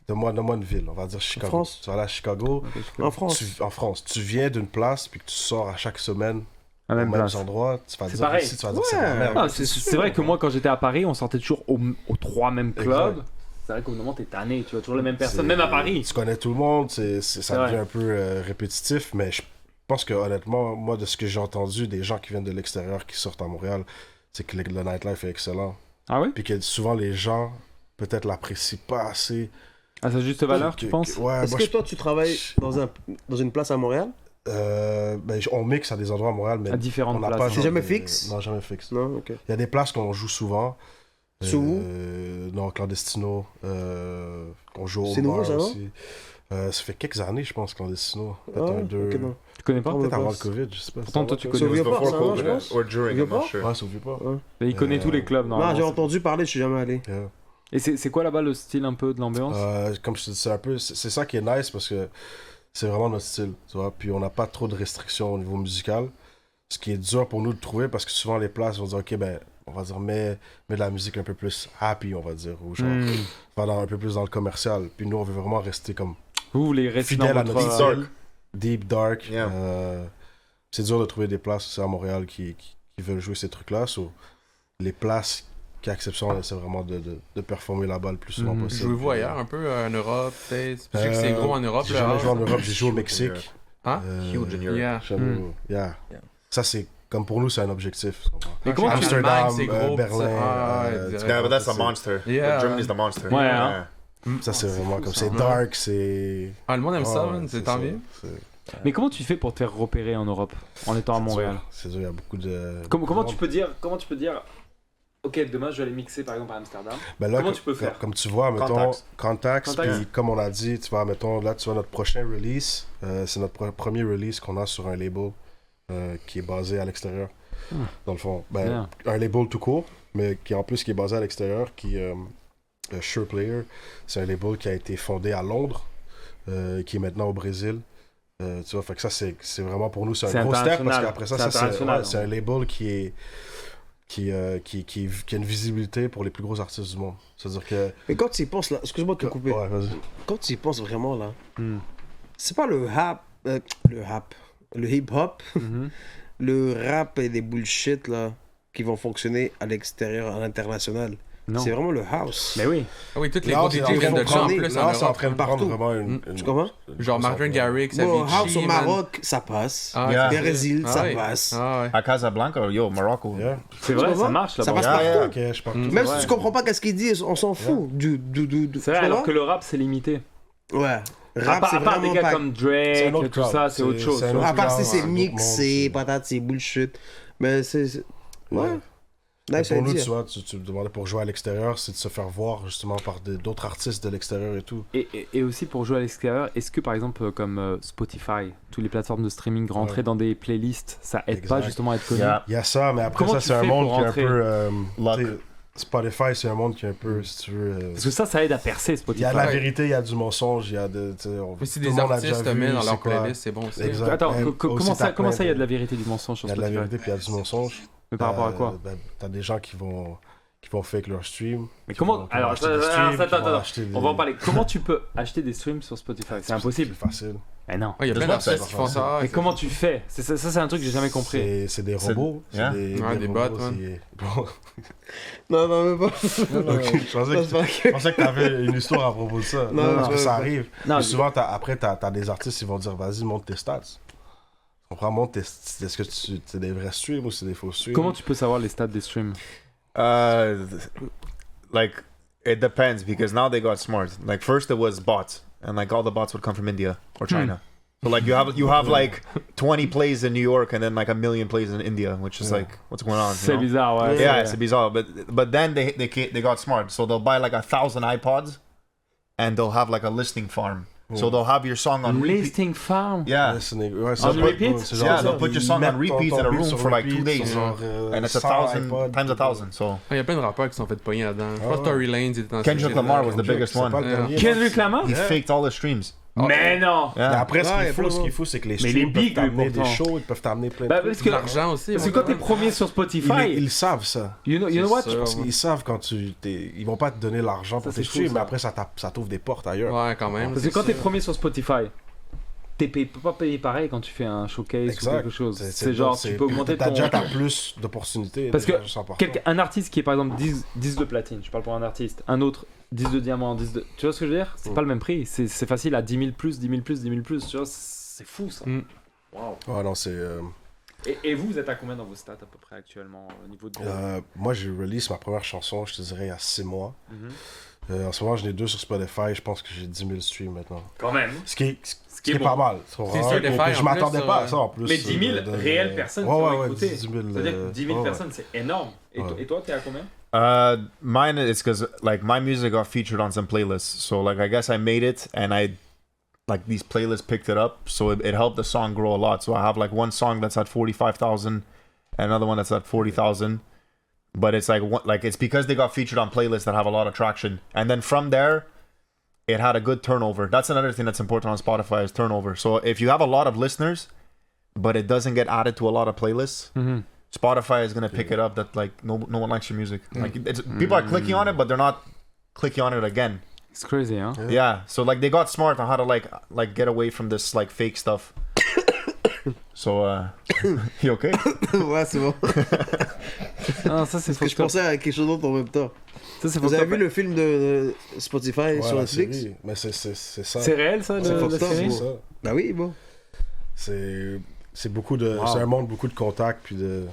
Donne-moi une ville, on va dire Chicago. France? Tu vas aller à Chicago. En France. En France. Tu viens d'une place puis que tu sors à chaque semaine À la au même même place. endroit, tu vas C'est dire pareil. ici, tu vas dire c'est Ouais. la merde. Ah, c'est vrai que moi, quand j'étais à Paris, on sortait toujours aux trois mêmes clubs. Exact. C'est vrai qu'au bout d'un moment, t'es tanné. Tu vois toujours les mêmes personnes, C'est- même à Paris. Tu connais tout le monde, ça vrai. devient un peu répétitif, mais je pense que honnêtement, moi, de ce que j'ai entendu des gens qui viennent de l'extérieur qui sortent à Montréal, c'est que le nightlife est excellent. Ah oui? Puis que souvent les gens, peut-être, l'apprécient pas assez. À sa juste valeur, tu penses? Ouais, Est-ce moi, que toi tu travailles dans une place à Montréal? on mixe à des endroits à Montréal, mais À différentes on n'a places, pas hein. C'est genre jamais de- fixe? Non, jamais fixe. Non, ok. Il y a des places qu'on joue souvent. Sous où? Non, Clandestino. On joue au C'est nouveau, bar ça, non? aussi. Ça fait quelques années, je pense, Clandestino. Ah, Peut-être un, deux. ok, non. Tu connais pas? Ouais. Peut-être avant le place. Covid, je sais pas. Pourtant, toi, tu It connais. was Vieux-Port, before ça, non, COVID je pense? or during, I'm Vieux-Port? not sure. Ouais, ça oublie pas. Et il connaît tous les clubs, Non, normalement. j'ai entendu parler, je suis jamais allé. Yeah. Et c'est quoi là-bas le style un peu de l'ambiance? Comme je te dis, c'est ça qui est nice parce que c'est vraiment notre style, tu vois. Puis on n'a pas trop de restrictions au niveau musical. Ce qui est dur pour nous de trouver parce que souvent les places vont dire, ok, ben, on va dire, mets de la musique un peu plus happy, on va dire. Ou genre, un peu plus dans le commercial. Puis nous, on veut vraiment rester comme Vous voulez rester dans fidèle à votre... notre Dark. style. Deep, dark. Yeah. C'est dur de trouver des places aussi à Montréal qui veulent jouer ces trucs-là. So, les places qui acceptent ça, on essaie vraiment de performer là-bas le plus souvent Mhm. possible. Jouez-vous ailleurs un peu en Europe, peut-être? Je sais que c'est gros en Europe. J'ai là. jamais joué en Europe, j'ai joué au Huge in Mexique. Europe. Hein? Huge in Europe. Yeah. Yeah. Ça, c'est comme pour nous, c'est un objectif. tu comprends? Mais comment tu... Amsterdam, Allemagne, c'est gros, Berlin. ça- ah, ouais, tu direct. Yeah, but that's a c'est- monster. Yeah. Germany's the monster. Ouais, hein. Ça, c'est vraiment fou, comme ça. c'est dark, c'est. Ah, le monde aime ça, Ouais, man, c'est tant ça, mieux. c'est- Mais comment tu fais pour te faire repérer en Europe en étant à Montréal? C'est dur, il y a beaucoup de. Comment tu peux dire Ok, demain je vais aller mixer par exemple à Amsterdam. Ben là, Comment tu peux faire? Comme tu vois, mettons, Contacts, Contacts. puis comme on a dit, tu vois, mettons, là, tu vois, notre prochain release, c'est notre premier release qu'on a sur un label qui est basé à l'extérieur. Dans le fond, Bien. un label tout court, mais qui en plus qui est basé à l'extérieur, qui Sure Player, c'est un label qui a été fondé à Londres, qui est maintenant au Brésil. Tu vois, fait que ça, c'est vraiment pour nous, c'est C'est un gros step, parce international. qu'après ça, C'est international, c'est un label qui a une visibilité pour les plus gros artistes du monde. C'est-à-dire que... Mais quand tu y penses là, excuse-moi de te couper. Ouais, vas-y. Quand tu y penses vraiment là, Hmm. c'est pas le hip-hop, Mhm. le rap et des bullshit là qui vont fonctionner à l'extérieur, à l'international. Non. C'est vraiment le house. Mais oui. Ah oui, toutes les Là, gros c'est DJ viennent de là en prendre- plus. là, en c'est en Europe. train de prendre Partout. vraiment une... Tu comprends? Genre Martin Garrix, Bon, Avicii. house au man. Maroc, ça passe. Ah, Yeah. c'est Brésil, Ah ça ouais. passe. Ah ouais. À Casablanca, yo, Morocco. Yeah. C'est vrai, Tu ça comprends? marche Ça là-bas. passe Yeah, partout. yeah. Ok, je parle. Mm. Même Ouais. si tu comprends pas qu'est-ce qu'il dit, on s'en fout. C'est vrai, alors que le rap c'est limité. Ouais. À Rap, part, c'est à part des vraiment gars pas... comme C'est un Drake autre et tout crowd. ça, c'est autre chose. C'est un tu vois. autre À part crowd, si c'est un autre monde, mixé, c'est- patates, c'est bullshit. Mais c'est... Ouais. Mais Nice pour nous, idea. tu vois, tu me demandais pour jouer à l'extérieur, c'est de se faire voir justement par d'autres artistes de l'extérieur et tout. Et aussi pour jouer à l'extérieur, est-ce que par exemple comme Spotify, toutes les plateformes de streaming, rentrer Ouais. dans des playlists, ça aide pas Exact. justement à être connu? Yeah. Il y a ça, mais après Comment ça, tu c'est un fais monde pour qui est un rentrer? peu... Luck. tu sais, Spotify, c'est un monde qui est un peu, si tu veux... Parce que ça aide à percer il Spotify. y a de la Ouais. vérité, il y a du mensonge, il y a de... tu sais, Mais si tout le des monde a déjà artistes te vu, mettent dans c'est leur quoi. playlist, c'est bon aussi. Exact. Attends, Même comment aussi, ça, t'as comment plein ça, il y a de- de la vérité du mensonge sur Il y a de la Spotify? vérité, puis il y a du mensonge. Mais par rapport à quoi? T'as des gens qui vont fake leur stream. Mais qui comment... vont Alors, acheter des attends, streams, qui attends, vont acheter on va en des- parler. Comment tu peux acheter des streams sur Spotify? C'est impossible. C'est facile. Eh non. Ouais, il y a plein Just d'artistes qui font ça. Mais comment tu fais? Ça, c'est un truc que j'ai jamais compris. C'est des C'est- robots. Yeah. Ouais, des robots, bots, ouais. Bon. Non, même pas. Ok, je pensais Non, que c'est pas je pensais que t'avais une histoire à propos de ça. Non, parce que non, ça non. arrive. Non, Puis souvent, après, t'as des artistes qui vont dire vas-y, monte tes stats. Tu comprends, monte tes. Est-ce que c'est des vrais streams ou c'est des faux streams? comment tu peux savoir les stats des streams? Like, it depends because now they got smart. Like, first it was bots, and like all the bots would come from India or China. So like you have like 20 plays in New York and then like 1 million plays in India, which is Yeah. like what's going on? C'est You know? bizarre, ouais. Yeah, it's bizarre. But then they got smart. So they'll buy like 1,000 iPods, and they'll have like a listing farm. So they'll have your song on repeat. Listing farm. Yeah. Ouais, On repeat? c'est Yeah, they'll put your song on repeat in a room for like 2 days. Genre, And it's 1,000 times 1,000. So Il y a plein de rappeurs qui sont fait pogner là-dedans. Je Ah pense que ouais. Tory Lanez était dans Kendrick ce Lamar shit-là. was the biggest one. Kendrick Lamar? He faked all the streams. Mais non! Mais Yeah. après, Ouais, y a plein de ce qu'il monde. faut, c'est que les Mais streams les peuvent bigs, t'amener pourtant. des shows, ils peuvent t'amener plein de Bah, trucs. parce que, L'argent aussi. parce que ouais. quand t'es premier sur Spotify, Ils savent ça. you know what? C'est Parce sûr, ouais. qu'ils savent quand ils vont pas te donner l'argent pour Ça, tes c'est fou, streams, ça. mais après ça t'ouvre des portes ailleurs. Ouais, quand même. Parce que c'est quand t'es ça. premier sur Spotify, t'es pas payé pareil quand tu fais un showcase ou Exact. quelque chose. C'est genre, tu peux augmenter t'as ton... déjà plus d'opportunités. Parce que déjà, juste en partant. Un artiste qui est par exemple 10 de platine, je parle pour un artiste, un autre 10 de diamant, 10 de... Tu vois ce que je veux dire? C'est pas le même prix, c'est facile à 10 000 plus, 10 000 plus, 10 000 plus, tu vois, c'est fou ça. Mm. Waouh. Ouais, non, c'est. Et vous êtes à combien dans vos stats à peu près actuellement au niveau de... Moi, j'ai release ma première chanson, je te dirais, il y a 6 mois. Mhm. En ce moment, j'en ai 2 sur Spotify, je pense que j'ai 10 000 streams maintenant. Quand même. Ce qui est, Ce qui est pas bon. mal. C'est Spotify, Je en m'attendais plus, pas à ça en plus. Mais 10 000 réelles personnes qui ont écouté. 10 000, C'est-à-dire que 10 000 ouais, personnes, c'est énorme. Ouais. Et toi, t'es à combien? Mine is because like my music got featured on some playlists. So like I guess I made it and I like these playlists picked it up. So it helped the song grow a lot. So I have like one song that's at 45,000 and another one that's at 40,000. But it's like it's because they got featured on playlists that have a lot of traction. And then from there, it had a good turnover. That's another thing that's important on Spotify is turnover. So if you have a lot of listeners, but it doesn't get added to a lot of playlists, Spotify is gonna pick it up that like no one likes your music. Like people are clicking on it, but they're not clicking on it again. It's crazy, hein? Yeah. So like they got smart on how to like get away from this like fake stuff. So you okay? Ouais, c'est bon. Ah, ça c'est Parce que je pensais à quelque chose d'autre en même temps. Ça c'est Vous avez vu le film de Spotify Ouais, sur la Netflix? série. Mais c'est ça. C'est réel ça, C'est la fucked up, série? C'est ça. Bah oui, bon. C'est beaucoup de. C'est un monde, beaucoup de contacts, puis de.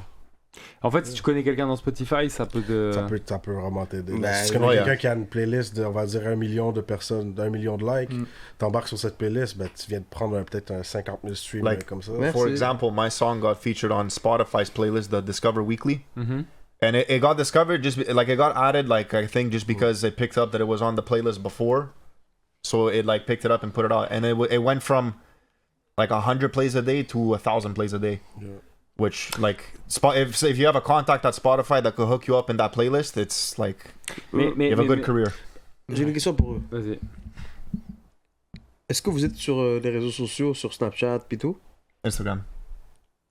En fait, si tu connais quelqu'un dans Spotify, ça peut te... Ça peut vraiment t'aider. Ben, Si tu connais ouais. quelqu'un qui a une playlist de, on va dire, 1 million de personnes, d'1 million de likes, t'embarques sur cette playlist, ben, tu viens de prendre peut-être un 50 000 streams Like, comme ça. Ouais. For Merci. example, my song got featured on Spotify's playlist, the Discover Weekly. Mhm. And it got discovered it got added I think just because they picked up that it was on the playlist before, so it picked it up and put it out, and it went from 100 plays a day to 1,000 plays a day. Yeah. Which if you have a contact at Spotify that could hook you up in that playlist, it's you have a good career. J'ai une question pour eux. Vas-y. Est-ce que vous êtes sur les réseaux sociaux, sur Snapchat pis tout? Instagram.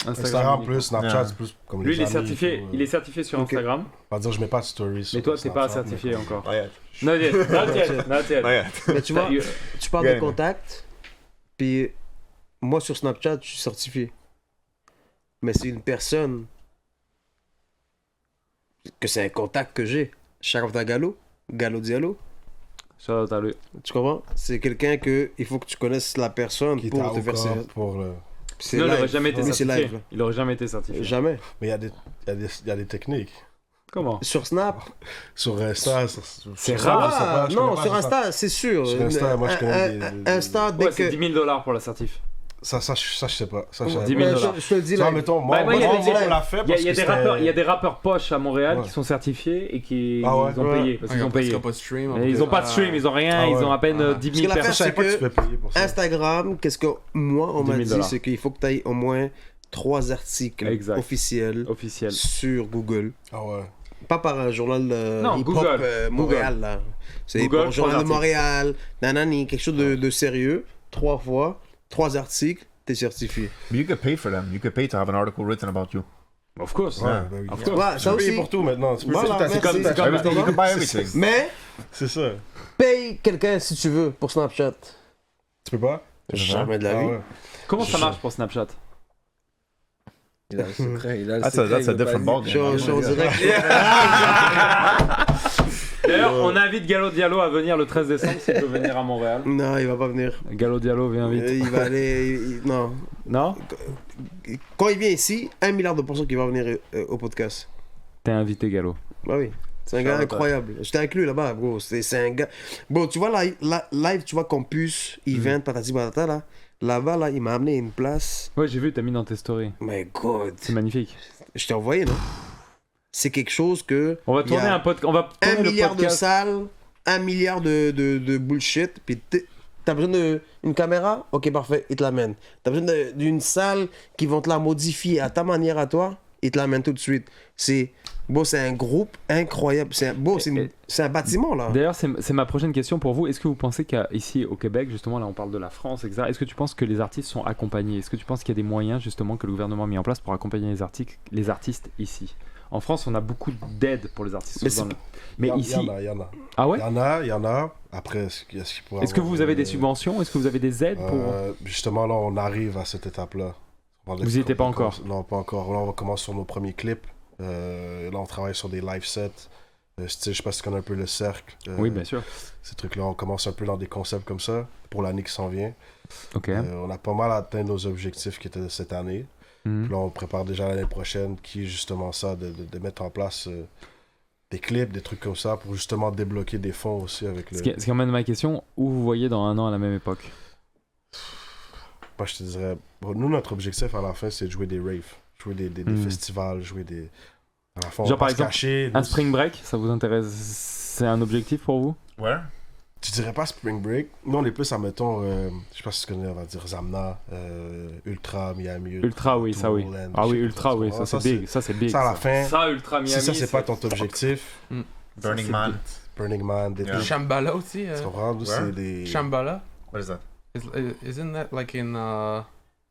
Instagram plus, Snapchat, Yeah. c'est plus comme Lui, les il est amis, certifié. tout, Il est certifié sur Ok. Instagram. On va dire, je mets pas de stories. Mais sur toi, t'es pas Snapchat, certifié mais- encore. Not yet. Not yet. Not yet. Not yet. Not yet. Mais tu vois, You- tu parles Yeah, de mais- contact, puis moi sur Snapchat, je suis certifié. Mais c'est une personne que c'est un contact que j'ai. Sharafta Gallo Diallo. Shout out à lui. Tu comprends? C'est quelqu'un que il faut que tu connaisses la personne Qui pour t'a te faire encore ses... pour le... C'est Sinon, il aurait live. jamais été Oui, c'est certifié. live. là. Il aurait jamais été certifié. Jamais. Mais il y a des techniques. Comment? Sur Snap. Sur Insta, C'est je sais rare. pas, je sais pas, Ah, je non, connais pas, sur je sais pas. Insta, c'est sûr. Sur Insta, moi, je connais des- Insta, dès Ouais, c'est que... 10 000 $ pour la certif. Ça, je sais pas. Ça, je sais 10 pas. 000 Ouais, $. je te le dis Tu vois, là. mettons, moi, Bah, moi, il y a moi, des- on l'a fait Il y a parce que il y a c'était... des rappeurs poches à Montréal Ouais. qui sont certifiés et qui Ah ouais? ils ont Ouais. payé. Parce qu'ils ont Parce payé. qu'il y a pas de stream. Et ils ont pas de stream, ils ont rien, Ah ouais. ils ont à peine Ah. 10 Parce 000 que l'affaire, personnes. Je savais pas que c'est tu peux payer pour ça. Instagram, qu'est-ce que moi, on 10 m'a 000 dit, $. c'est qu'il faut que tu aies au moins 3 articles Exact. officiels Officiel. sur Google. Ah ouais. Pas par un journal Non, hip-hop Google. Montréal, là. C'est Google, pour un journal de 3 Montréal, nanani, quelque chose de sérieux. 3 fois, 3 articles, t'es certifié. But you could pay for them. You could pay to have an article written about you. Of course. Ouais, ben oui. Of Tu course. Ouais, ça peux payer aussi. pour tout maintenant. Tu peux Voilà, payer- merci. c'est comme- Everything, you can buy everything. Mais, C'est ça. paye quelqu'un si tu veux pour Snapchat. Tu peux pas? Jamais de la Ah vie. ouais. Comment ça marche pour Snapchat? Il a le secret, il a le That's secret. a il veut different pas ball dire. game. Je suis en direct. D'ailleurs, on invite Gallo Diallo à venir le 13 décembre s'il peut venir à Montréal. Non, il va pas venir. Gallo Diallo, viens vite. Il va aller. Non. Non? Quand il vient ici, 1 milliard de personnes qui vont venir au podcast. T'es invité, Gallo. Bah oui. C'est un gars incroyable. J'étais avec lui là-bas, bro. C'est un gars. Bon, tu vois, live, tu vois, Campus, Event, patati patata, là. Là-bas, là, il m'a amené une place. Ouais, j'ai vu, t'as mis dans tes stories. My God. C'est magnifique. Je t'ai envoyé, non? C'est quelque chose que. On va il y a tourner un podcast. On va 1 tourner le milliard de podcast. salles, 1 milliard de bullshit, puis t'as besoin d'une caméra? Ok, parfait, il te l'amène. T'as besoin d'une salle qui vont te la modifier à ta manière à toi, il te l'amène tout de suite. C'est un groupe incroyable. C'est un bâtiment, là. D'ailleurs, c'est ma prochaine question pour vous. Est-ce que vous pensez qu'ici au Québec, justement, là on parle de la France, etc. Est-ce que tu penses que les artistes sont accompagnés? Est-ce que tu penses qu'il y a des moyens, justement, que le gouvernement a mis en place pour accompagner les artistes ici? En France, on a beaucoup d'aide pour les artistes. Mais Mais Il ici. y en a. Ah ouais? Il y en a. Après, est-ce qu'il pourrait Est-ce que avoir, vous avez des subventions? Est-ce que vous avez des aides pour. Justement, là, on arrive à cette étape-là. Vous y étiez pas encore? Non, pas encore. Là, on va commencer sur nos premiers clips. Là, on travaille sur des live sets. Style, je sais pas si tu connais un peu le cercle. Oui, bien sûr. Ces trucs-là, on commence un peu dans des concepts comme ça pour l'année qui s'en vient. Ok. On a pas mal atteint nos objectifs qui étaient de cette année. Mhm. Puis là, on prépare déjà l'année prochaine, qui est justement ça, de mettre en place des clips, des trucs comme ça, pour justement débloquer des fonds aussi avec le... Ce qui emmène ma question, où vous voyez dans 1 an à la même époque? Moi, je te dirais... Bon, nous, notre objectif à la fin, c'est de jouer des raves. Jouer des festivals, jouer des... À la fin, Genre, on va par pas se exemple, cacher. Un Nous, spring break, ça vous intéresse? C'est un objectif pour vous? Where? Tu dirais pas Spring Break. Nous, on est plus, admettons, je sais pas si tu connais, on va dire Zamna, Ultra, Miami. Ultra, oui, ça oui. Tomorrowland, Ah je oui, sais pas Ultra, trop. oui, Ah, ça c'est big. Ça c'est big. Ça, à la fin, Ça, Ultra Miami. si ça, c'est pas ton objectif, Burning c'est Man. Burning Man, des Yeah. trucs, Shambhala aussi. tu comprends? Nous, c'est des... Shambhala? What is that? Isn't that like in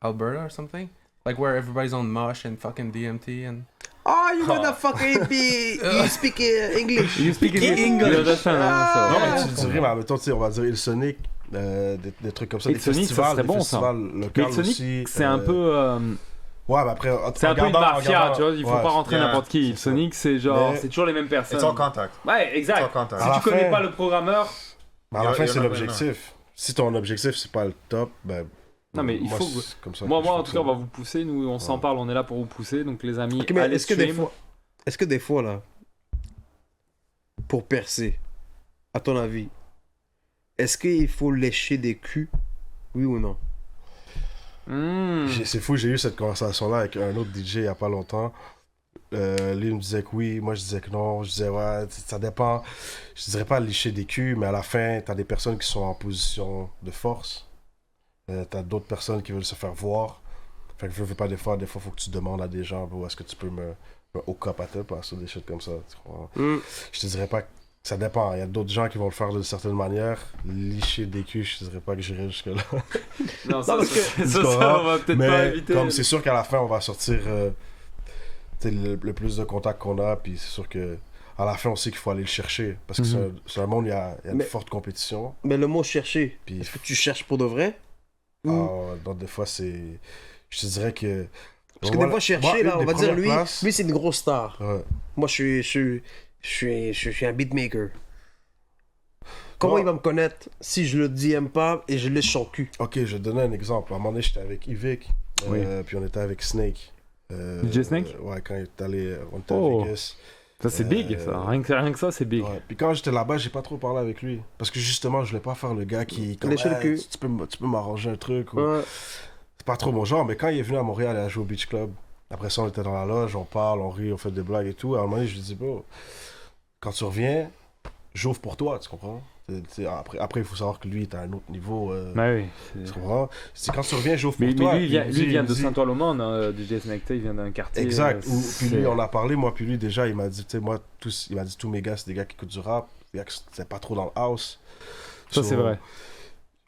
Alberta or something? Like where everybody's on mosh and fucking DMT and... Oh, you motherfucker, you speak English. You speak English. You understand, hein, so. Non, mais tu dirais, mais admettons, tu sais, on va dire Il Sonic, des trucs comme ça, des Ilsonic, ça festivals, serait des bon, ça. festivals Mais locaux Sonic, aussi. c'est un peu. Ouais, mais après, C'est un peu une mafia, tu vois. Il faut ouais, pas rentrer yeah, n'importe qui. c'est ça. Sonic, c'est genre. Mais- C'est toujours les mêmes personnes. It's all contact. Ouais, It's all exact. contact. À Si la tu connais fin- pas le programmeur. Mais à la You're- fin, you're c'est not l'objectif. Si ton objectif, c'est pas le top, ben... Non, mais il moi, faut que- c'est comme ça Moi, que je en tout cas, on fonctionne. va vous pousser. Nous, on s'en parle. On est là pour vous pousser. Donc, les amis, Ok, mais allez est-ce que des fois, là, pour percer, à ton avis, est-ce qu'il faut lécher des culs, oui ou non? Hmm. C'est fou, j'ai eu cette conversation-là avec un autre DJ il y a pas longtemps. Lui me disait que oui, moi je disais que non. Je disais ouais, ça dépend. Je dirais pas licher des culs, mais à la fin, t'as des personnes qui sont en position de force. T'as d'autres personnes qui veulent se faire voir. Fait que je veux pas des fois, faut que tu demandes à des gens, bro, est-ce que tu peux me hook up à tel place ou des choses comme ça. Tu comprends? Je te dirais pas que ça dépend. Il y a d'autres gens qui vont le faire d'une certaine manière. Licher des culs, je te dirais pas que j'irai jusque-là. Non, ça, parce que- ça, on va peut-être pas Mais éviter. comme c'est sûr qu'à la fin, on va sortir le plus de contacts qu'on a, puis c'est sûr que à la fin, on sait qu'il faut aller le chercher. Parce que c'est un monde où il y a une Mais- forte compétition. Mais le mot chercher, Puis est-ce que tu cherches pour de vrai? donc des fois, c'est... Je te dirais que... Parce que des fois, chercher, moi, là, une on des va dire, lui, premières places- c'est une grosse star. Ouais. Moi, je suis un beatmaker. Comment Ouais. il va me connaître si je le DM pas et je lèche son cul? Ok, je vais te donner un exemple. À un moment donné, j'étais avec Yvick, Oui. puis on était avec Snake. DJ Snake? Ouais, quand il est allé, on était Oh. à Vegas. Ça, c'est big, ça. Rien que ça, c'est big. Ouais. Puis quand j'étais là-bas, j'ai pas trop parlé avec lui. Parce que justement, je voulais pas faire le gars qui... Comme, Lécher le cul. tu peux m'arranger un truc. Ou... Ouais. C'est pas trop mon genre, mais quand il est venu à Montréal, il a joué au Beach Club. Après ça, on était dans la loge, on parle, on rit, on fait des blagues et tout. À un moment donné, je lui dis, bro, quand tu reviens, j'ouvre pour toi, tu comprends? Après, il faut savoir que lui, il est à un autre niveau. Ouais, oui. Tu comprends? C'est quand tu reviens, j'ouvre Mais, pour toi. lui, il puis vient me de dit- Saint-Ouen-le-Monde, hein, DJ Snake, il vient d'un quartier. Exact. Puis c'est- lui, on a parlé, moi, puis lui, déjà, il m'a dit, tu sais, moi, il m'a dit, tous mes gars, c'est des gars qui écoutent du rap. Les gars, c'est pas trop dans le house. Ça, c'est vrai.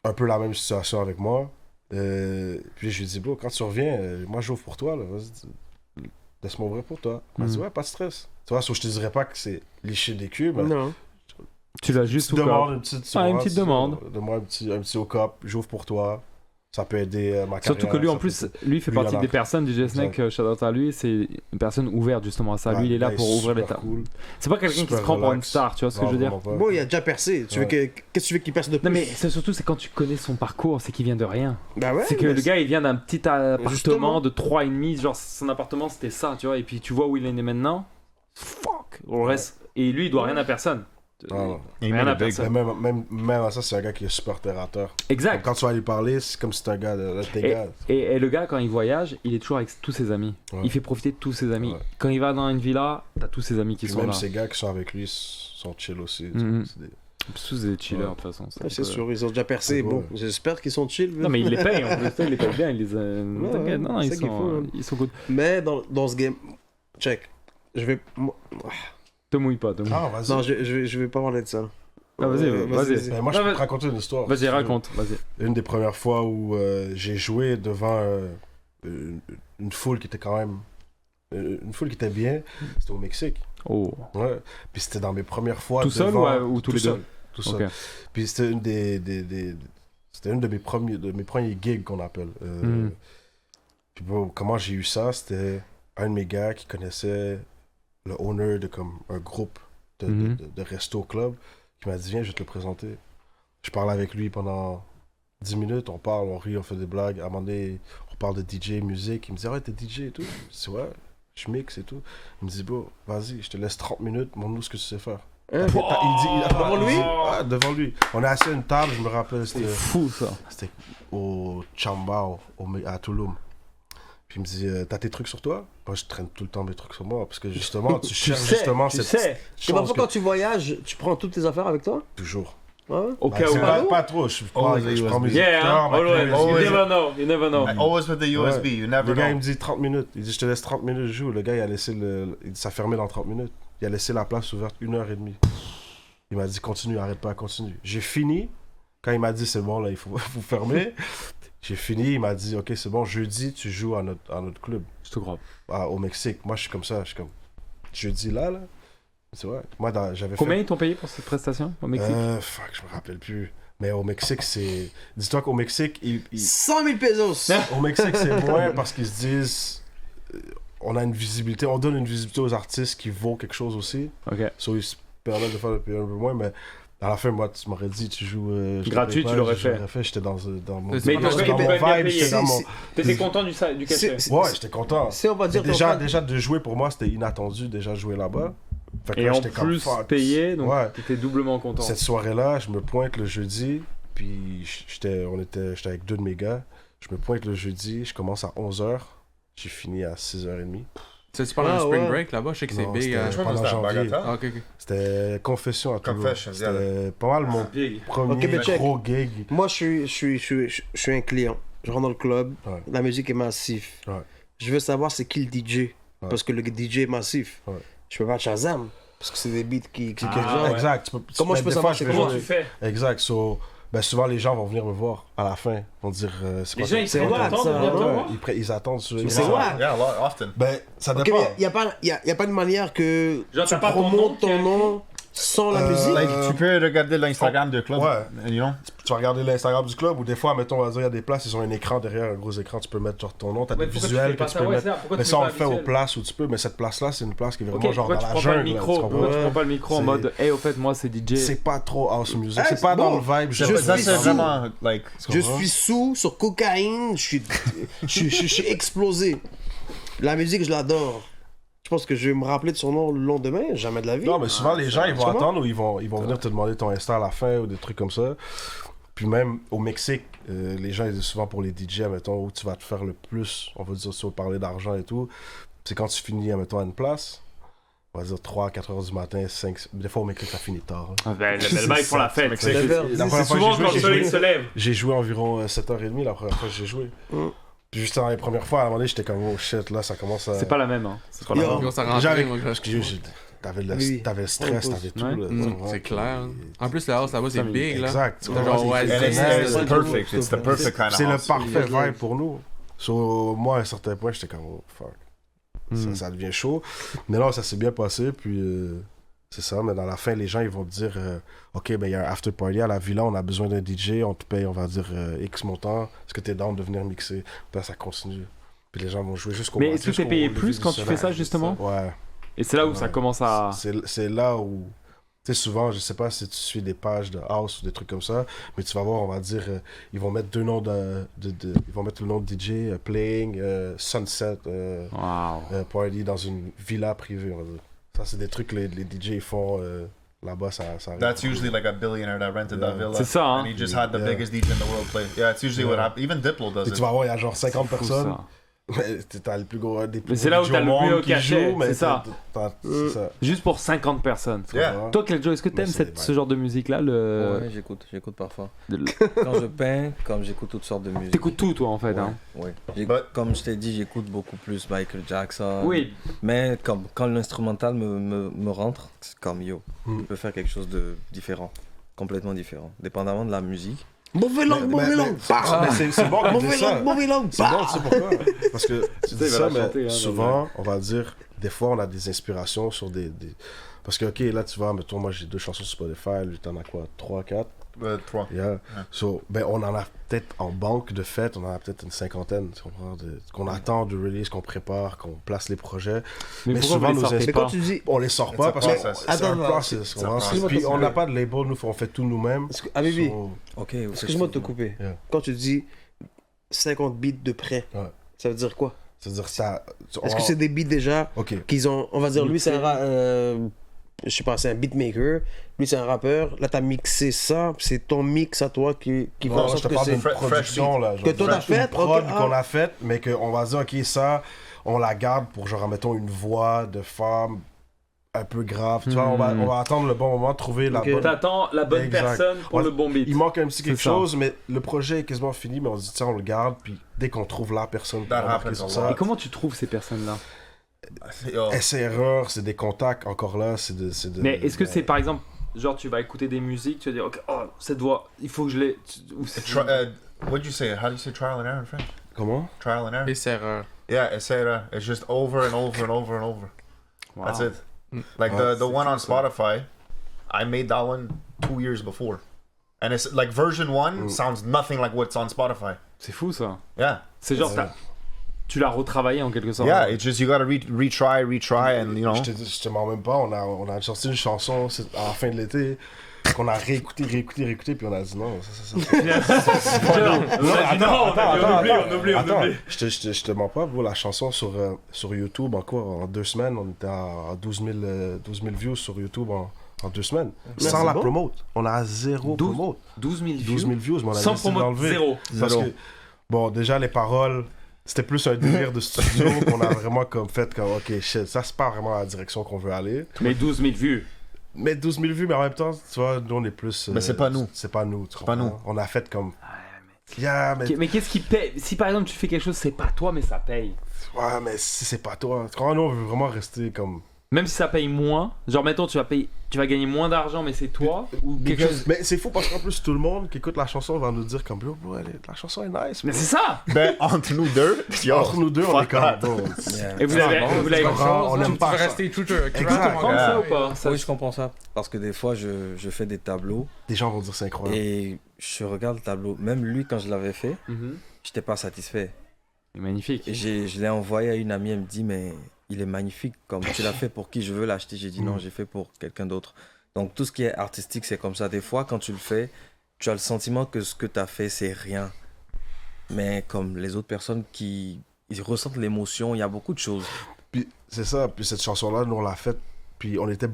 Un peu la même situation avec moi. Puis je lui ai dit, bro, quand tu reviens, moi, j'ouvre pour toi, là. Vas-y, laisse-moi ouvrir pour toi. Il m'a dit, ouais, pas de stress. Tu vois, je te dirais pas que c'est licher des culs, mais Non. Tu l'as juste tu au demandes corps. une petite, Ah, une petite demande. Donne-moi un petit au cop, j'ouvre pour toi. Ça peut aider ma carrière. Surtout que lui, en ça plus, peut- lui fait Lui, partie il en a- des personnes, DJ Snake, shout-out à lui, c'est une personne ouverte justement à ça. Ouais, Lui, il est là pour ouvrir les super tables. cool. C'est pas quelqu'un qui se Super prend pour une relax. star, tu vois ce que Non, je veux dire? vraiment pas. Bon, il a déjà percé. Qu'est-ce que tu veux qu'il perce de plus? Non, mais c'est surtout, c'est quand tu connais son parcours, c'est qu'il vient de rien. Bah ouais. C'est que mais le gars, il vient d'un petit appartement Justement. de 3,5, genre son appartement c'était ça, tu vois, et puis tu vois où il en est maintenant. Fuck! On reste. Et lui, il doit rien à personne. Ah, non. Il Rien met à le big. personne. Mais même à ça, c'est un gars qui est super terre à terre. Exact. Quand tu vas lui parler, c'est comme si c'était un gars de tes Et, gars. et le gars, quand il voyage, il est toujours avec tous ses amis. Ouais. Il fait profiter de tous ses amis. Ouais. Quand il va dans une villa, t'as tous ses amis qui Puis sont même là. ces gars qui sont avec lui sont chill aussi. Mhm. C'est des- Tous des chillers, Ouais. de toute façon. c'est un Ouais, c'est peu- sûr, ils ont déjà percé. Ouais. Bon, j'espère qu'ils sont chill. Non, mais il les paye, en plus, il les paye bien. Il les ouais, t'inquiète, non, c'est ils ça qu'il faut, sont, hein. ils sont good. Mais dans ce game, check. Je vais. Te mouille pas, te mouille. Ah, vas-y. Non, je vais pas parler de ça. Ah, vas-y, vas-y. Mais moi, je Non, peux mais- te raconter une histoire. Vas-y, Si tu veux. raconte, vas-y. Une des premières fois où j'ai joué devant une foule qui était quand même. Une foule qui était bien, c'était au Mexique. Oh. Ouais. Puis c'était dans mes premières fois. Tout seul devant- ou tous les seul. deux? Tout seul. Ok. Puis c'était c'était une de mes premiers gigs qu'on appelle. Mm. Puis bon, comment j'ai eu ça, c'était un de mes gars qui connaissait le owner de comme un groupe de resto club qui m'a dit viens, je vais te le présenter. Je parle avec lui pendant 10 minutes, on parle, on rit, on fait des blagues. À un moment donné, on parle de DJ, musique. Il me dit ouais, t'es DJ et tout. Je dis ouais, je mixe et tout. Il me dit bro, vas-y, je te laisse 30 minutes, montre-nous ce que tu sais faire. Hein? Devant lui? Devant lui. On est assis à une table, je me rappelle, C'est fou, ça. c'était au Chambao, à Touloum. Puis il me dit, t'as tes trucs sur toi? Moi, je traîne tout le temps mes trucs sur moi, parce que justement, tu cherches justement tu cette sais. Et parfois, chance quand tu voyages, tu prends toutes tes affaires avec toi? toujours. Ouais. Au Bah, cas c'est où. pas trop, je prends Always a je prends mes USB. Yeah, écouteurs, hein? ma clé Always. USB. You Always. never know. You never know. Always with the USB, you never Le gars, il know. me dit 30 minutes. Il dit, je te laisse 30 minutes, je joue. Le gars, il a laissé il dit, ça fermait dans 30 minutes. Il a laissé la place ouverte 1h30. Il m'a dit, continue, arrête pas, continue. J'ai fini. Quand il m'a dit, c'est bon, là, il faut fermer. J'ai fini, il m'a dit, ok, c'est bon, jeudi, tu joues à notre club. Je te crois. Au Mexique. Moi, je suis comme ça. Je suis comme, jeudi là. C'est vrai. Moi, j'avais Combien fait... ils t'ont payé pour cette prestation au Mexique? Fuck, je me rappelle plus. Mais au Mexique, c'est... Dis-toi qu'au Mexique, 100 000 pesos! au Mexique, c'est moins parce qu'ils se disent... On a une visibilité, on donne une visibilité aux artistes qui vaut quelque chose aussi. Ok. So, ils se permettent de faire le payer un peu moins, mais à la fin, moi, tu m'aurais dit, tu joues... je te Gratuit, paye pas, tu l'aurais je fait. l'aurais fait. J'étais dans mon... Mais Mais ils t'ont j'étais payé, dans ils mon t'ont bien vibe, payé. j'étais dans mon... T'étais content du cachet? Ouais, j'étais content. Si on va dire Déjà de jouer pour moi, c'était inattendu, déjà jouer là-bas. Fait que Et là, en j'étais comme, plus fuck. payé, donc Ouais. t'étais doublement content. Cette soirée-là, je me pointe le jeudi, puis j'étais avec deux de mes gars. Je me pointe le jeudi, je commence à 11h, j'ai fini à 6h30. Tu parles d'un Ah, spring ouais. break là-bas? Je sais que c'est Non, big. c'était- Which one was pendant that? janvier. Bagata? Ah, ok, ok. C'était Confession à Toulouse. Confessions, yeah. C'était pas mal mon Big. premier Ok, mais check. gros gig. Moi, je suis un client. Je rentre dans le club, Ouais. la musique est massive. Ouais. Je veux savoir c'est qui le DJ. Ouais. Parce que le DJ est massif. Ouais. Je peux pas Shazam. Parce que c'est des beats qui Ah, ouais. Exact. Comment je peux des savoir fois, c'est vais comment Comment jouer- tu fais? Exact. So, ben, souvent, les gens vont venir me voir à la fin. Ils vont dire c'est Les quoi gens, ça? ils C'est sont wack, contents ça, de venir te ouais. voir. Ils attendent sur C'est wack. Yeah, a lot, often. Ben, ça Ok, dépend. mais il n'y a pas de manière que Genre, tu t'as pas ton nom promotes qui ton est nom sans la musique. Like, tu peux regarder l'Instagram du club, Ouais. you know? Tu vas regarder l'Instagram du club ou des fois, mettons, on va dire, il y a des places, ils ont un écran derrière, un gros écran, tu peux mettre genre ton nom, t'as Ouais, des pourquoi tu visuels fais pas que tu ça? peux Ouais, mettre. c'est ça. Pourquoi Mais tu ça, fais on pas le fait aux visuel? places où tu peux, mais cette place-là, c'est une place qui est vraiment Ok, genre pourquoi dans tu la prends pas le jungle. là, micro? tu comprends? Pourquoi tu Ouais. prends pas le micro en C'est- mode hey, au fait, moi c'est DJ. C'est pas trop house music, Ah, c'est pas bon. dans le vibe. Je genre, suis Ça, c'est sous. vraiment, like... tu Je comprends? suis sous sur cocaïne, je suis explosé. La musique, je l'adore. Je pense que je vais me rappeler de son nom le lendemain, jamais de la vie. Non, mais souvent, les gens, ils vont Comment? attendre ou ils vont venir te demander ton Insta à la fin ou des trucs comme ça. Puis même au Mexique, les gens, ils disent souvent pour les DJ, mettons, où tu vas te faire le plus, on va dire, si on parler d'argent et tout, c'est quand tu finis, mettons, à une place, on va dire 3, 4 heures du matin, 5, des fois au Mexique, ça finit tard. hein. Ah, ben, le bail pour la fête. C'est- C'est D'accord. La première fois que souvent j'ai quand joué, le soleil se lève. j'ai joué environ 7h30 la première fois que j'ai joué. Mm. Puis juste dans les premières fois, à un moment donné, j'étais comme, oh shit, là, ça commence à... C'est pas la même. Hein. C'est pas la Yo. même. Yo, ça Déjà rentre avec- moi, parce que t'avais le, Oui. t'avais le stress, Ouais, t'avais tout. ouais. là, tu comprends? C'est clair. En plus, le house là-bas, c'est big là. Exact. tu Genre, comprends? ouais, C'est- And it's, c'est- it's perfect. It's the perfect kind of C'est le house. parfait vibe pour nous. So, moi, à un certain point, j'étais comme, oh fuck. Ça devient chaud. Mais non, ça s'est bien passé. Puis, c'est ça. Mais dans la fin, les gens, ils vont te dire, OK, ben, il y a un after party à la villa, on a besoin d'un DJ, on te paye, on va dire, X montant. Est-ce que t'es down de venir mixer? Puis là, ça continue. Puis les gens vont jouer jusqu'au Mais matin, est-ce que t'es jusqu'au payé lever plus du quand tu fais soleil. ça justement? Ouais. Et c'est là où ça Ouais. commence à. C'est là où, tu sais, souvent, je sais pas si tu suis des pages de house ou des trucs comme ça, mais tu vas voir, on va dire, ils vont mettre deux noms ils vont mettre le nom de DJ, Playing, Sunset, Waouh. Party dans une villa privée, on va dire. Ça, c'est des trucs que les DJ font là-bas, ça arrive. That's usually like a billionaire that rented that villa. C'est ça, hein. And he just had the Yeah. biggest DJ in the world play. Yeah, it's usually what Yeah. happens. Even Diplo does Puis it. tu vas voir, il y a genre 50 Fou, personnes. ça. Mais t'as le plus gros, des plus Mais c'est gros là où DJ t'as au le plus monde haut qui cachets, jouent, mais c'est ça. c'est ça. Juste pour 50 personnes. Yeah. Toi, Keljo, est-ce que t'aimes Mais c'est- ce genre de musique-là le... Ouais, j'écoute parfois. le- Quand je peins, comme j'écoute toutes sortes de musique. T'écoutes tout, toi, en fait. Ouais, Hein. ouais. But- Comme je t'ai dit, j'écoute beaucoup plus Michael Jackson. Oui. Mais quand l'instrumental me rentre, c'est comme yo, Mm. je peux faire quelque chose de différent, complètement différent, dépendamment de la musique. Mauvais langue, mauvais langue. Bah. Mais c'est bon qu'on dise Mauvais ça. langue, mauvais langue. C'est bon, tu sais pourquoi? Parce que tu dis il va ça, la mais chanter, hein, souvent, on va dire, des fois, on a des inspirations sur des... Parce que, OK, là, tu vois, mettons, moi, j'ai 2 chansons sur Spotify, lui, t'en as quoi, 3, 4? 3. Yeah. So, ben, on en a peut-être en banque de fait, on en a peut-être une cinquantaine, tu comprends, qu'on attend de release, qu'on prépare, qu'on place les projets. Mais, Mais pourquoi souvent, vous les nos sortez Mais pas quand tu dis. On les sort It's pas a parce que process. c'est un Attends, process. it's a on process. Puis on n'a pas de label, nous, on fait tout nous-mêmes. Abibi, So, Ok, excuse-moi de te couper. Yeah. Quand tu dis 50 beats de près, Ouais. ça veut dire quoi? c'est-à-dire ça... Est-ce que c'est des beats déjà OK. qu'ils ont. On va dire, lui, c'est je sais pas, c'est un beatmaker. Lui, c'est un rappeur. Là, t'as mixé ça. C'est ton mix à toi qui fait en Non, je sorte te que parle c'est. d'une Fresh production, là. Genre, Que toi, t'as une fait, prod ok, ah. qu'on a faite, mais qu'on va dire, OK, ça, on la garde pour, genre, mettons, une voix de femme un peu grave. Tu vois, on va attendre le bon moment, trouver la Ok. bonne... T'attends la bonne Exact. personne pour Ouais. le bon beat. Il manque un petit quelque C'est ça. chose, mais le projet est quasiment fini, mais on se dit, tiens, on le garde, puis dès qu'on trouve la personne pour That embarquer happens sur a ça... lot. Et comment tu trouves ces personnes-là? Yo, Essai-erreur, c'est des contacts, encore là, c'est de... Mais est-ce que c'est par exemple, genre tu vas écouter des musiques, tu vas dire, ok, oh, cette voix, il faut que je l'ai. Ou c'est- what'd you say? How do you say trial and error in French? Comment? Trial and error? Et c'est erreur. Yeah, etc. It's just over and over and over and over. Wow. That's it. Mm. Like Ouais, the one on c'est ça. Spotify, I made that one 2 years before. And it's like version 1 sounds nothing like what's on Spotify. C'est fou ça. Yeah. C'est genre, Ouais. tu l'as retravaillé en quelque sorte. Yeah, it's just you gotta retry, and you know. Je te mens même pas, on a sorti une chanson à la fin de l'été qu'on a réécouté, puis on a dit non, ça. on oublie. Je te mens pas, bro, la chanson sur YouTube, en 2 semaines, on était à 12 000 views sur YouTube en 2 semaines. Mais Sans c'est la bon. promote. On a zéro 12 promote. 12 000 views. 12 000 views, mais on a Sans décidé promote, d'enlever. zéro. Parce Zéro. que, bon, déjà, les paroles, C'était plus un délire de studio qu'on a vraiment comme fait comme, ok, shit, ça c'est pas vraiment la direction qu'on veut aller. Mais 12 000 vues. Mais 12 000 vues, mais en même temps, tu vois, nous on est plus... Mais c'est pas nous. C'est pas nous, tu C'est pas comprends? nous. On a fait comme... Yeah, Mais qu'est-ce qui paye? Si par exemple tu fais quelque chose, c'est pas toi, mais ça paye. Ouais, mais si c'est pas toi. Tu comprends? Nous, on veut vraiment rester comme... Même si ça paye moins, genre mettons tu vas gagner moins d'argent, mais c'est toi ou quelque chose. Mais c'est fou parce qu'en plus, tout le monde qui écoute la chanson va nous dire comme, bro, la chanson est nice. Mais c'est ça. Ben, entre nous deux, yo, Entre nous deux, on est fuck comme, that. bon, Et vous l'avez, bon, vous l'avez c'est compris. on Tu aime pas veux ça. rester true to your Tu craft. comprends ça ou pas? Oui, je comprends ça. Parce que des fois, je fais des tableaux des gens vont dire c'est incroyable. et je regarde le tableau. Même lui, quand je l'avais fait, Mhm. j'étais pas satisfait. C'est magnifique. Et je l'ai envoyé à une amie, elle me dit, mais il est magnifique. Comme tu l'as fait pour qui je veux l'acheter. J'ai dit non, j'ai fait pour quelqu'un d'autre. Donc tout ce qui est artistique, c'est comme ça. Des fois, quand tu le fais, tu as le sentiment que ce que tu as fait, c'est rien. Mais comme les autres personnes ils ressentent l'émotion, il y a beaucoup de choses. Puis c'est ça, puis cette chanson-là, nous on l'a faite, puis on était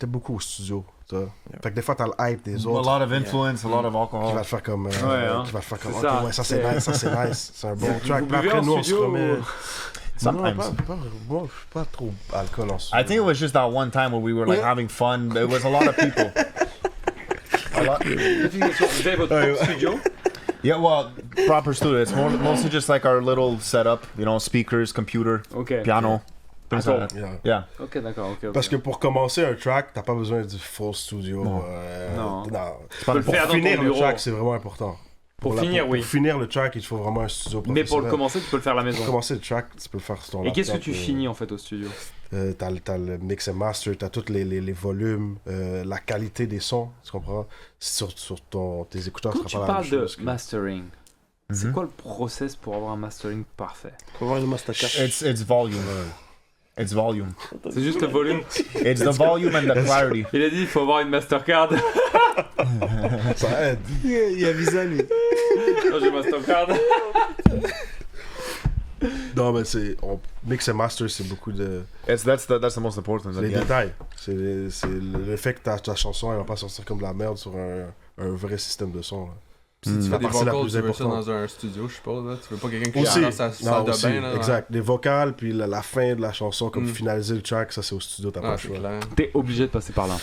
beaucoup au studio. Tu vois. Fait que des fois, t'as le hype des A autres lot of influence, a lot of qui va alcohol. te faire comme. hein. Qui va te faire comme. C'est Ok, ça. ouais, ça c'est nice, ça c'est nice. C'est un bon Vous track. Puis buvez après, en nous on se studio remet. ou- Sometimes. Moi, je suis pas trop alcool en studio. I think it was just that one time where we were like having fun. There was a lot of people. A lot. Vous avez votre propre studio. Yeah, well, proper studio. It's mostly just like our little setup, you know, speakers, computer, Ok. piano. things like that. Yeah. Yeah. Ok, d'accord. Ok. Parce que pour commencer un track, t'as pas besoin du full studio. Non. Non. Pas le Pour faire dans finir ton le bureau. track, c'est vraiment important. Pour finir, oui. Pour finir le track, il te faut vraiment un studio Mais pour le professionnel. commencer, tu peux le faire à la maison. Pour commencer le track, tu peux le faire sur ton Et qu'est-ce que laptop, tu finis en fait au studio? T'as le mix and master, t'as tous les volumes, la qualité des sons, tu comprends? Sur tes écouteurs, Quand ce tu sera pas la parles même de chose que- mastering, c'est Mhm. quoi le process pour avoir un mastering parfait? Faut voir le Mastercard. It's volume. It's volume. C'est juste le volume. It's the volume and the clarity. Il a dit il faut avoir une Mastercard. Ça aide. Il a visé lui. Non, j'ai Mastercard. Non, mais mix and master, c'est beaucoup de... That's the most important. at les the end. détails. C'est le fait que ta chanson, elle va pas sortir comme de la merde sur un vrai système de son. Là. Si tu fais La des partie la vocals, plus tu veux ça importante. dans un studio, je suppose. Là. Tu veux pas quelqu'un qui Aussi, est dans sa salle de aussi, bain. Là, exact. Les vocales, puis la fin de la chanson, comme finaliser le track, ça c'est au studio, t'as Ouais. pas Ah, le c'est choix. clair. T'es obligé de passer par là.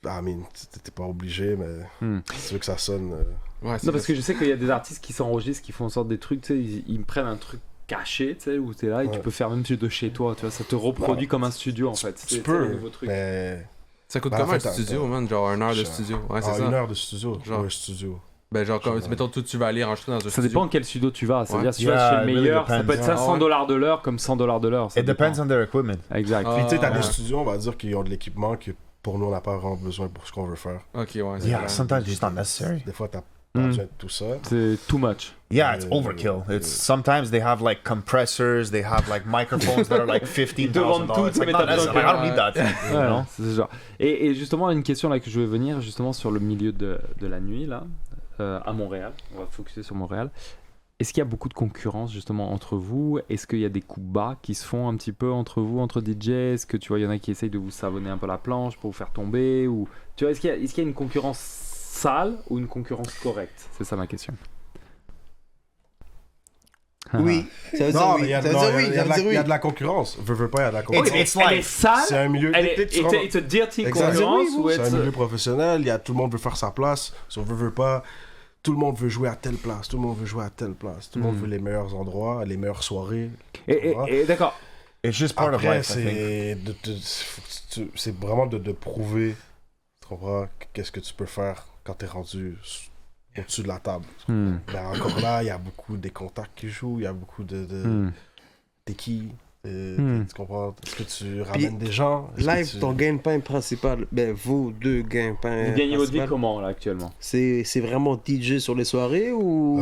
I mean, t'es pas obligé, mais Hmm. si tu veux que ça sonne... Ouais, c'est Non, parce que je sais qu'il y a des artistes qui s'enregistrent, qui font en sorte des trucs, tu sais, ils me prennent un truc caché, tu sais, où t'es là et tu Ouais. peux faire même de chez toi, tu vois, ça te reproduit comme un studio en fait. Tu C'est peux, le nouveau truc. mais... Ça coûte Ben, comment en un fait, studio, man? Genre 1 heure de studio. Ouais, c'est Ah, ça. 1 heure de studio, Genre. un studio. Ben, genre, comme, Ouais. mettons, tu vas aller enregistrer dans un Ça studio. dépend quel studio tu vas. C'est-à-dire, Ouais. si tu vas Yeah, chez le it really meilleur, ça depends. peut être Yeah. 500 $ de l'heure comme 100 $ de l'heure. ça It dépend. depends on their equipment. Exact. Ah. Puis tu sais, t'as ouais. des studios, on va dire, qui ont de l'équipement que pour nous, on n'a pas vraiment besoin pour ce qu'on veut faire. Ok, ouais, c'est Yeah, clair. sometimes it's just not necessary. Des fois, t'as pas Hmm. besoin de tout ça. C'est too much. Yeah, it's overkill. It's sometimes they have like compressors, they have like microphones that are like $15,000. vendent tout, It's like mais not t'as necessary. besoin I don't need that. You Ouais, know? c'est ce genre. Et justement, une question là que je vais venir justement sur le milieu de la nuit là, à Montréal. On va focuser sur Montréal. Est-ce qu'il y a beaucoup de concurrence justement entre vous? Est-ce qu'il y a des coups bas qui se font un petit peu entre vous, entre DJ? Est-ce que tu vois, il y en a qui essayent de vous savonner un peu la planche pour vous faire tomber? Ou tu vois, est-ce qu'il y a une concurrence sale ou une concurrence correcte? C'est ça ma question. Oui. Ça veut dire Non, oui. mais il y a Ça veut dire oui. Ça veut dire il y oui. a de la concurrence. Veux pas, il y a de la concurrence. It's Elle est like sale. C'est un milieu... Elle est, tu te rends- it's a dirty Exact. concurrence ou C'est un it's a- milieu professionnel, il y a, tout le monde veut faire sa place. Si on veut pas, tout le monde veut jouer à telle place, tout le monde veut jouer à telle place, tout le monde veut les meilleurs endroits, les meilleures soirées. Et d'accord. it's just part of Après, life, I think. c'est vraiment de prouver, tu comprends, qu'est-ce que tu peux faire quand t'es rendu au-dessus de la table. Hmm. Ben, encore là, il y a beaucoup des contacts qui jouent, il y a beaucoup de Hmm. t'es qui, Hmm. tu comprends, est-ce que tu ramènes des gens? Est-ce que Live, tu- ton gagne-pain principal, ben vos deux gagne-pains Vous gagnez votre vie principal, comment là actuellement? c'est vraiment DJ sur les soirées ou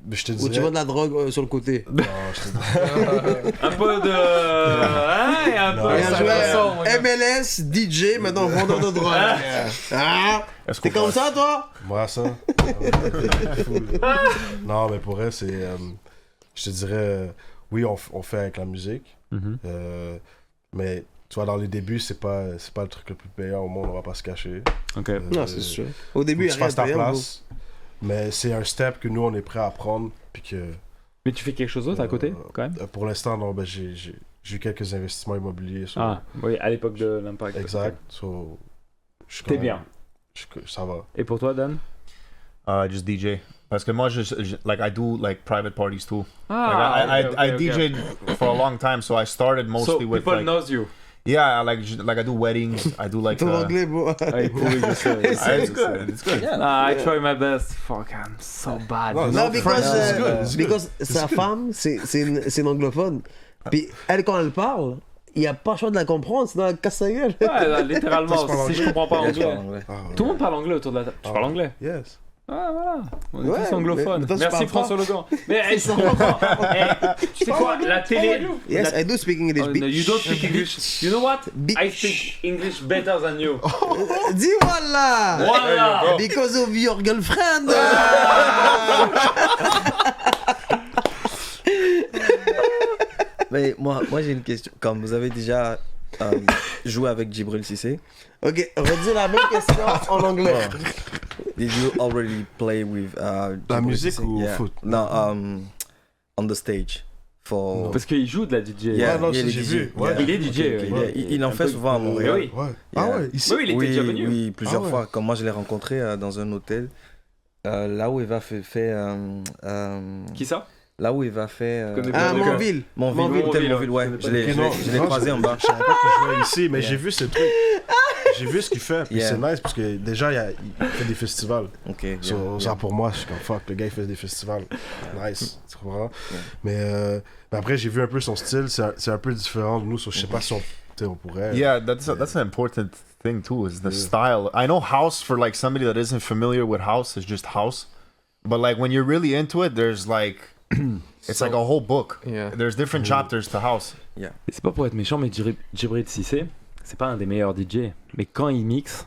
Mais je te ou tu dirais... vois de la drogue sur le côté? Non, je te dirais... Un peu de. Hein, et un Non, peu. ouais, Bien ça joué. fait ça, mon gars. MLS, DJ, maintenant vendeur de drogue. Ah, Est-ce t'es qu'on comme ça toi? Moi, ça. Non, mais pour elle, c'est. Je te dirais. Oui, on fait avec la musique. Mhm. Mais tu vois, dans les débuts, c'est pas le truc le plus payant au monde, on va pas se cacher. Ok. Non, c'est sûr. Au Faut début, que il tu y a rien fasses de ta payant, bro. place. Mais c'est un step que nous, on est prêt à prendre. Puis que Mais tu fais quelque chose d'autre à côté, quand même? Pour l'instant, non, ben, j'ai eu quelques investissements immobiliers. so- Ah, oui, à l'époque de l'Impact. Exact. So, je suis T'es quand bien. même- ça va. Et pour toi, Dan? Just DJ. Parce que moi, like I do like private parties too. Ah, Like, I DJ'd for a long time, so I started So mostly with people like, knows you. yeah, like I do weddings. I do like Ton anglais, bro. Ah, il pourrit, je sais. it's good. It's good. Ah, I try my best. Fuck, I'm so bad. No, you Non, know? because sa femme, c'est une anglophone. Puis elle, quand elle parle, il n'y a pas le choix de la comprendre, sinon elle casse sa gueule. Ouais, là, littéralement, Tu parles si je comprends pas Yeah, je parle anglais. anglais. Ah, ouais. Tout le monde parle anglais autour de la table. Tu parles anglais? Yes. Ah, voilà. On est Ouais, tous anglophones. mais toi, tu Merci parles François pas. Legan. Mais hey, je comprends. Hey, tu sais quoi? La télé. Yes, la- I do speak English, Oh, bitch. no, you don't speak English. You know what? Bitch. I speak English better than you. Dis voilà! Voilà. Because of your girlfriend! Mais moi j'ai une question. Comme vous avez déjà joué avec Djibril Cissé, Ok, redis la même question en anglais. did you already play with La Djibril musique Cissé? ou au Yeah. foot? Non, on the stage. For... Parce qu'il joue de la DJ. Yeah, Ouais, non, il est j'ai DJ. vu. Ouais. Yeah. Il est DJ, Ok, ouais. ok. Il en Un fait peu- souvent à Montréal. Oui. Ouais. Yeah. Ah ouais, ici. Oui, il était oui, déjà venu. Oui, plusieurs Ah ouais. fois. Comme moi, je l'ai rencontré dans un hôtel. Là où il va faire... Qui ça? là où il va faire... Connais Ah, pas. Monville. Monville, hôtel Monville, ouais. Je l'ai Ok, non, je l'ai non, croisé en bas. Je savais pas qu'il jouait ici, mais Yeah. j'ai vu ce truc. J'ai vu ce qu'il fait, puis Yeah. c'est nice parce que déjà il fait des festivals. Ok, yeah, So, yeah. ça pour moi, je suis comme fuck, le gars il fait des festivals. Nice, tu comprends? Yeah. Mais après, j'ai vu un peu son style, c'est un peu différent de nous, so, je sais pas si on pourrait. Yeah, that's an important thing too. Is the style. I know house for like somebody that isn't familiar with house is just house, but like when you're really into it, there's like it's like a whole book. Yeah. There's different chapters to house. Et c'est pas pour être méchant, mais Djibril Cissé, c'est pas un des meilleurs DJ. Mais quand il mixe,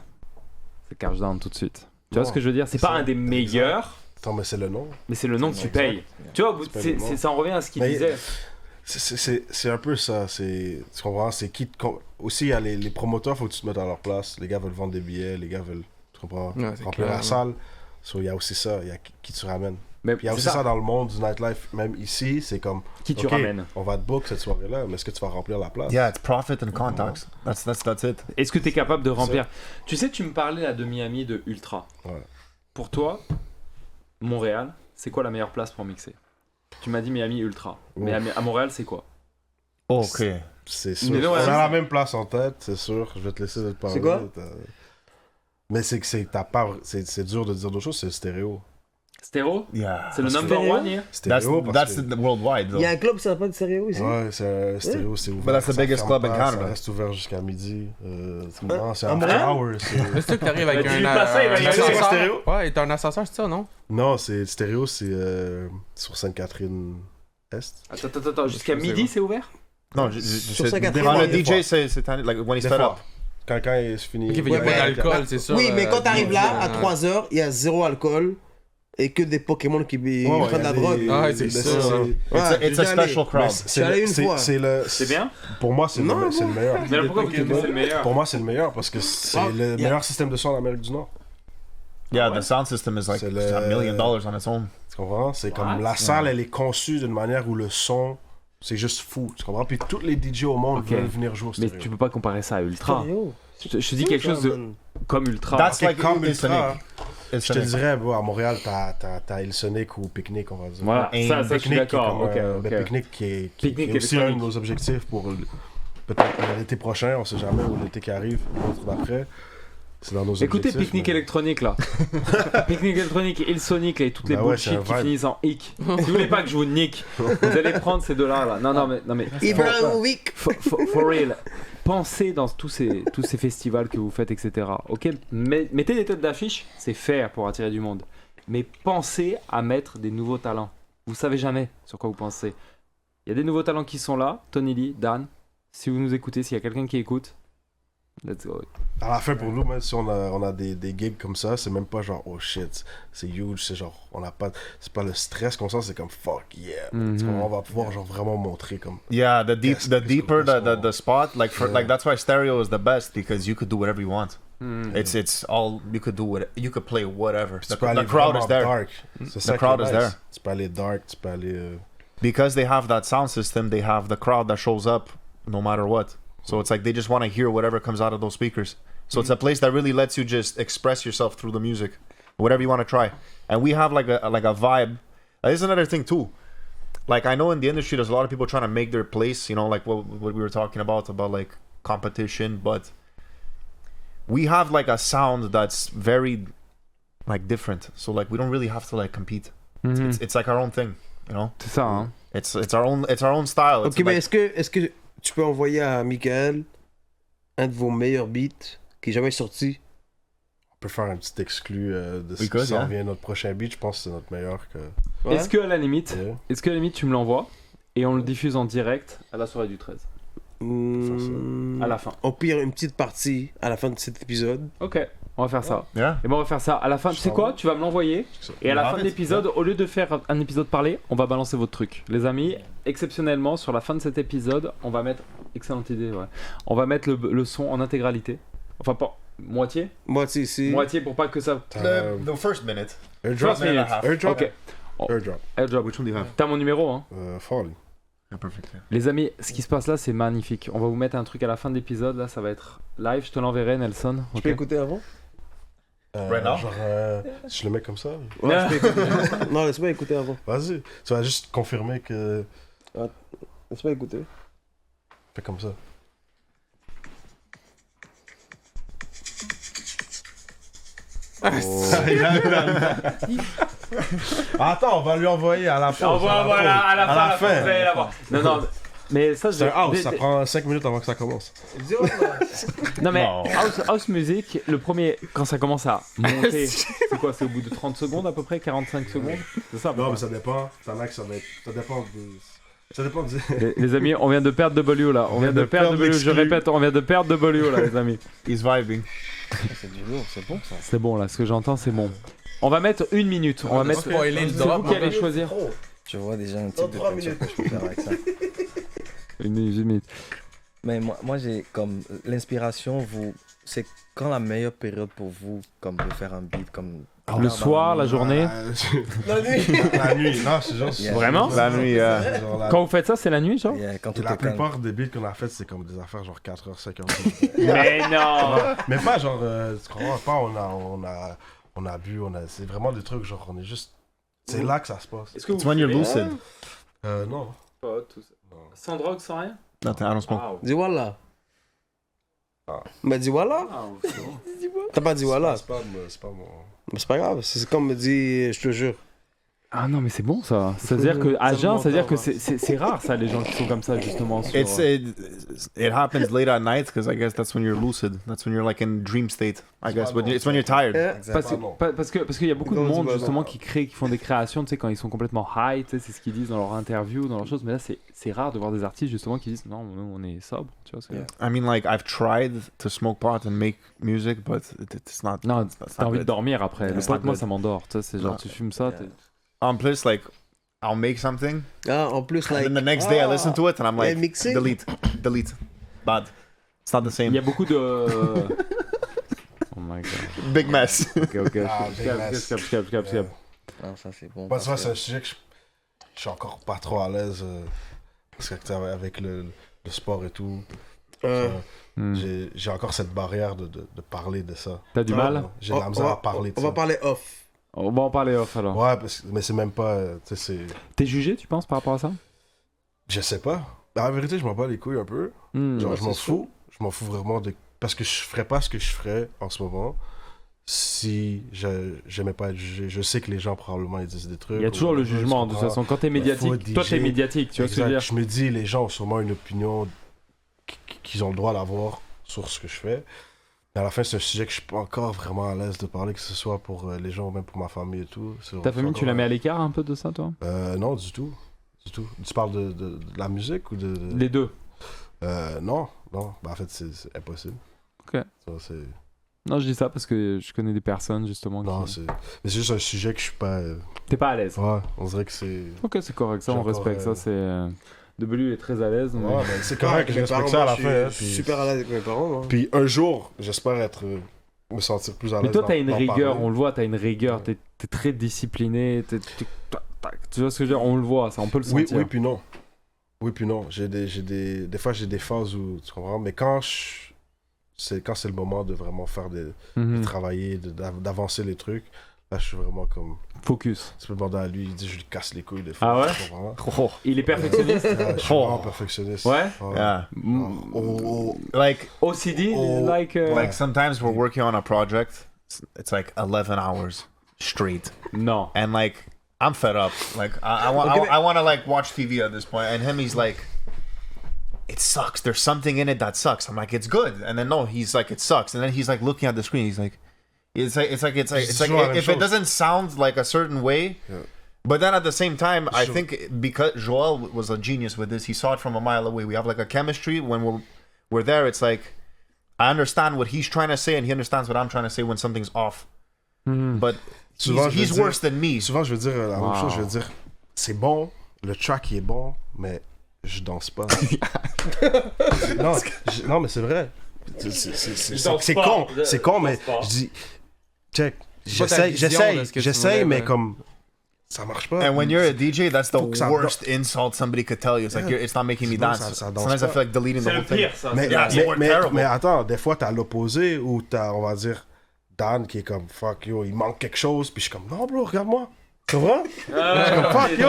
c'est cash down tout de suite. Tu vois Non, ce que je veux dire? C'est c'est pas ça. un des meilleurs, Attends, mais c'est le nom. mais c'est le nom que tu Exact. payes. Yeah. Tu vois, payes le nom. ça en revient à ce qu'il Mais- disait. C'est un peu ça, tu comprends? C'est qui aussi, il y a les promoteurs, faut que tu te mettes à leur place. Les gars veulent vendre des billets, les gars veulent, tu comprends? Ouais, c'est Remplir clair, la ouais. salle. So, il y a aussi ça, il y a qui tu ramènes. Mais Puis il y a c'est aussi ça dans le monde du nightlife, même ici, c'est comme, qui tu ok, ramènes. on va te book cette soirée-là, mais est-ce que tu vas remplir la place? Yeah, it's profit and contacts. That's it. Est-ce que tu es capable de remplir? Tu sais, tu me parlais là de Miami, de Ultra. Ouais. Pour toi, Montréal, c'est quoi la meilleure place pour mixer? Tu m'as dit Miami Ultra. Mais à Montréal, c'est quoi? Okay. C'est sûr. Mais non, On ouais, a c'est- la même place en tête, c'est sûr. Je vais te laisser te parler. C'est quoi? Mais c'est que c'est dur de dire d'autres choses, c'est le stéréo. Stéréo? Yeah. C'est le number Stéréo? one here? Stéréo, parce que... Worldwide though. Il y a un club qui s'appelle Stéréo ici. Ouais, c'est un stéréo, c'est ouvert. But that's the ça biggest ferme club in pas, Canada. Ça reste ouvert jusqu'à midi. Non, c'est à after Montréal? hours. Mais c'est toi qui arrive avec Bah, un, dis-lui pas ça, il va y aller. ascenseur. Stéréo? Ouais, t'as un ascenseur, c'est ça, non? Non, c'est stéréo, c'est sur Sainte-Catherine-Est. Attends, jusqu'à midi, c'est ouvert? No, Sur sa quatrième, on a des DJ c'est like when he Des set fois. up. Quand il se finit. Ok, il n'y a Ouais, pas mais- d'alcool, c'est ça. Oui, mais quand t'arrives là, à ouais. 3h, il y a zéro alcool et que des Pokémon qui prennent de la drogue. Ah ouais, c'est ça. It's a special crowd. suis allé une fois. C'est bien? Pour moi, c'est Non, le meilleur. Mais alors pourquoi vous dites que c'est le meilleur? Pour moi, c'est le meilleur parce que c'est le meilleur système de son en Amérique du Nord. Yeah, the sound system is like C'est $1 million on its own. Tu comprends? C'est comme What? la salle, elle est conçue d'une manière où le son, c'est juste fou. Tu comprends? Puis tous les DJ au monde Ok. veulent venir jouer au Mais stéréo. tu peux pas comparer ça à Ultra. Stéréo. Je te dis quelque chose de comme Ultra. That's Ok, like comme it's Ultra, unique. It's Je te unique. dirais, bon, à Montréal, t'as Il Sonic ou Picnic, on va dire. Voilà, Et ça je suis Picnic, qui est d'accord. comme, Ok, ben, ok. Picnic qui est Picnic aussi un de électronique. nos objectifs pour peut-être l'été prochain, on sait jamais, ou l'été qui arrive, l'autre d'après. C'est dans nos Écoutez objectifs. Picnic mais- électronique là. Picnic électronique et Sonic là, et toutes les Bah ouais, bullshit c'est un qui vibe. finissent en hic. Si vous voulez pas que je vous nique, vous allez prendre ces deux-là là. Non mais Ibrahimovic. for real. Pensez dans tous ces festivals que vous faites, etc. Ok, mettez des têtes d'affiche, c'est faire pour attirer du monde. Mais pensez à mettre des nouveaux talents. Vous savez jamais sur quoi vous pensez. Il y a des nouveaux talents qui sont là. Tony Lee, Dan, si vous nous écoutez, s'il y a quelqu'un qui écoute, let's go. À la fin, pour nous, même si on a des gigs comme ça, c'est même pas genre, oh shit, c'est huge, c'est genre, c'est pas le stress qu'on sent, c'est comme fuck yeah. Mhm. Tu comprends? On va pouvoir genre vraiment montrer comme. Yeah, the Qu'est-ce deeper qu'on the peut spot, like Yeah. like that's why stereo is the best because you could do whatever you want. Mhm. It's all you could do. You could play whatever. Tu peux aller The crowd vraiment is there. dark. C'est ça crowd qui est is nice. there. Tu peux aller dark, tu peux aller because they have that sound system, they have the crowd that shows up no matter what. So it's like they just want to hear whatever comes out of those speakers. So it's a place that really lets you just express yourself through the music, whatever you want to try. And we have like a vibe. There's another thing too. Like I know in the industry, there's a lot of people trying to make their place. You know, like what we were talking about like competition, but we have like a sound that's very like different. So like we don't really have to like compete. It's like our own thing. You know. C'est ça, hein. It's our own style. It's Ok, mais like, est-ce que tu peux envoyer à Michael un de vos meilleurs beats qui est jamais sorti? On peut faire un petit exclu de ce We qui could, s'en yeah. vient notre prochain beat. Je pense que c'est notre meilleur que. Ouais? Est-ce que à la limite, Yeah. tu me l'envoies et on le diffuse en direct à la soirée du 13 à la fin. Au pire, une petite partie à la fin de cet épisode. Ok, on va faire ça. yeah. Et ben on va faire ça à la fin. Tu sais quoi? Tu vas me l'envoyer et à la fin de l'épisode, au lieu de faire un épisode parlé, on va balancer votre truc. Les amis, exceptionnellement sur la fin de cet épisode, on va mettre excellente idée. Ouais. On va mettre le son en intégralité. Enfin pas moitié. Moitié ici. Moitié pour pas que ça. The first minute. Airdrop. First minute. Airdrop. Ok. Airdrop. Airdrop. Which one do you have? T'as mon numéro, hein. Folly. Yeah, perfect. Yeah. Les amis, ce qui se passe là, c'est magnifique. On va vous mettre un truc à la fin de l'épisode. Là, ça va être live. Je te l'enverrai, Nelson. Tu Ok. peux écouter avant? Right now? Genre, je le mets comme ça. Ouais, je peux écouter. Non, laisse-moi écouter avant. Vas-y. Tu vas juste confirmer que. Laisse-moi écouter. Fais comme ça. Attends, on va lui envoyer à la fin. On va voilà, à la fin. fin. Vous allez la voir. Non, non. Mais ça, C'est un house, ça prend 5 minutes avant que ça commence. Non mais Non. house music, le premier, quand ça commence à monter, c'est quoi? C'est au bout de 30 secondes à peu près, 45 secondes? C'est ça? Non, mais ça dépend. T'en as que ça va être. Ça dépend de. Ça dépend de. Les amis, on vient de perdre W là. On vient de perdre W. Je répète, on vient de perdre W là, les amis. He's vibing. C'est du lourd, c'est bon ça. C'est bon là, ce que j'entends, c'est bon. On va mettre 1 minute. On va mettre. Spoiler le C'est drop. vous qui allez choisir. Tu vois déjà un type de peinture que je peux faire avec ça. 1 minute. Mais moi j'ai comme l'inspiration, c'est quand la meilleure période pour vous comme de faire un beat comme Le soir, la journée. La nuit. La nuit. Non, c'est genre. Yeah. Vraiment? La nuit, yeah. Genre la- Quand vous faites ça, c'est la nuit, genre? Yeah, quand tout La est calme. plupart des beats qu'on a fait, c'est comme des affaires genre 4h, 5h. Mais non. Mais pas genre, tu comprends pas, on a bu, c'est vraiment des trucs genre, on est juste, c'est là que ça se passe. Est-ce que It's when you're lucid. Non. Sans drogue, sans rien? Nothing. I don't smoke. Dis voilà. Ah. Mais dis voilà. T'as pas dit voilà. C'est pas mon. Mais c'est pas grave. C'est comme me dit, je te jure. Ah non, mais c'est bon ça. C'est-à-dire que à jeun, c'est-à-dire que c'est rare ça, les gens qui sont comme ça justement. Sur... It happens late at night because I guess that's when you're lucid. That's when you're like in dream state. I guess, but it's when you're tired. Parce qu'il y a beaucoup de Quand on dit monde voilà. justement qui font des créations, tu sais, quand ils sont complètement high, tu sais, c'est ce qu'ils disent dans leur interview, dans leurs choses. Mais là, c'est rare de voir des artistes justement qui disent non, nous on est sobre, tu vois. I mean, like I've tried to smoke pot and make music, but it's not. Non, it's t'as not envie de good. dormir après. Yeah, Le it's pot, not moi, good. ça m'endort. Tu sais, c'est genre Non. tu fumes ça. En plus, like I'll make something, Ah, en plus, and like. then the next day I listen to it and I'm Yeah, like, mixing. delete. Bad. It's not the Il same. y a beaucoup de. Oh my god. Big mess. Ok. Ah, big mess. Skip. Non, ça c'est bon. Moi, tu vois, parce c'est un sujet que je suis encore pas trop à l'aise. Parce que tu sais, avec le sport et tout, Hmm. j'ai encore cette barrière de parler de ça. T'as du mal? J'ai de la misère à parler de On ça. va parler off. On va en parler off alors. Ouais, mais c'est même pas. Tu sais, c'est. T'es jugé, tu penses, par rapport à ça? Je sais pas. En vérité, je m'en bats les couilles un peu. Hmm. Genre, je m'en c'est fous. Je m'en fous vraiment de. Parce que je ferais pas ce que je ferais en ce moment si j'aimais pas être jugé. Je sais que les gens, probablement, ils disent des trucs. Il y a toujours le jugement, de toute façon. Quand t'es médiatique, faut toi t'es DJ. médiatique, tu vois ce que je veux dire? Je me dis, les gens ont sûrement une opinion qu'ils ont le droit d'avoir sur ce que je fais. Mais à la fin, c'est un sujet que je suis pas encore vraiment à l'aise de parler, que ce soit pour les gens ou même pour ma famille et tout. Ta famille, tu la mets à l'écart un peu de ça, toi? Non, du tout. Du tout. Tu parles de la musique ou de... Les deux. Non. Bah, en fait, c'est impossible. Ok. Ça, c'est... Non, je dis ça parce que je connais des personnes, justement. Non, qui... mais c'est juste un sujet que je suis pas... T'es pas à l'aise. Ouais, on dirait que c'est... Ok, c'est correct, ça, J'ai on encore, respecte ça. C'est... W est très à l'aise. Mais... Ouais, mais c'est correct, je respecte ça à la fin. Hein, Je suis puis- super à l'aise avec mes parents. moi. Puis un jour, j'espère me sentir plus à l'aise. Mais toi, t'as une d'en rigueur, parler. on le voit, t'as une rigueur, t'es très discipliné, tac. Tu vois ce que je veux dire? On le voit, ça, on peut le Oui, sentir. oui, puis non. Oui, puis non. Des fois, j'ai des phases où, tu comprends, mais quand c'est le moment de vraiment faire de travailler, d'avancer les trucs, là, je suis vraiment comme... Focus. Tu peux demander à lui, il dit, je lui casse les couilles des fois. Ah ouais? tu comprends? Il est perfectionniste. Ouais, je suis vraiment perfectionniste. Ouais? Yeah. Like OCD, like sometimes we're working on a project. It's like 11 hours straight, Non. and like I'm fed up. Like I want to like watch TV at this point, and he's like, it sucks. There's something in it that sucks. I'm like, it's good, and then no, he's like, it sucks, and then he's like looking at the screen. He's like, it's like if it doesn't sound like a certain way. Yeah. But then at the same time, I think because Joel was a genius with this, he saw it from a mile away. We have like a chemistry when we're there. It's like I understand what he's trying to say, and he understands what I'm trying to say when something's off. But he's worse than me. Souvent, je veux dire la même chose. Je veux dire, c'est bon, le track il est bon, mais je danse pas. non, mais c'est vrai. C'est con, mais je dis, check, j'essaye, mais comme ça marche pas. And when you're a DJ, that's the Faut que ça worst insult somebody could tell you. It's like it's not making me Sinon, dance. ça danse Sometimes I pas. feel like deleting the whole thing. ça. Mais, Yeah, it's terrible. mais attends, des fois, t'as l'opposé où t'as, on va dire, Dan qui est comme fuck yo, il manque quelque chose, puis je suis comme non, bro, regarde-moi. Tu vois? Je suis comme fuck yo.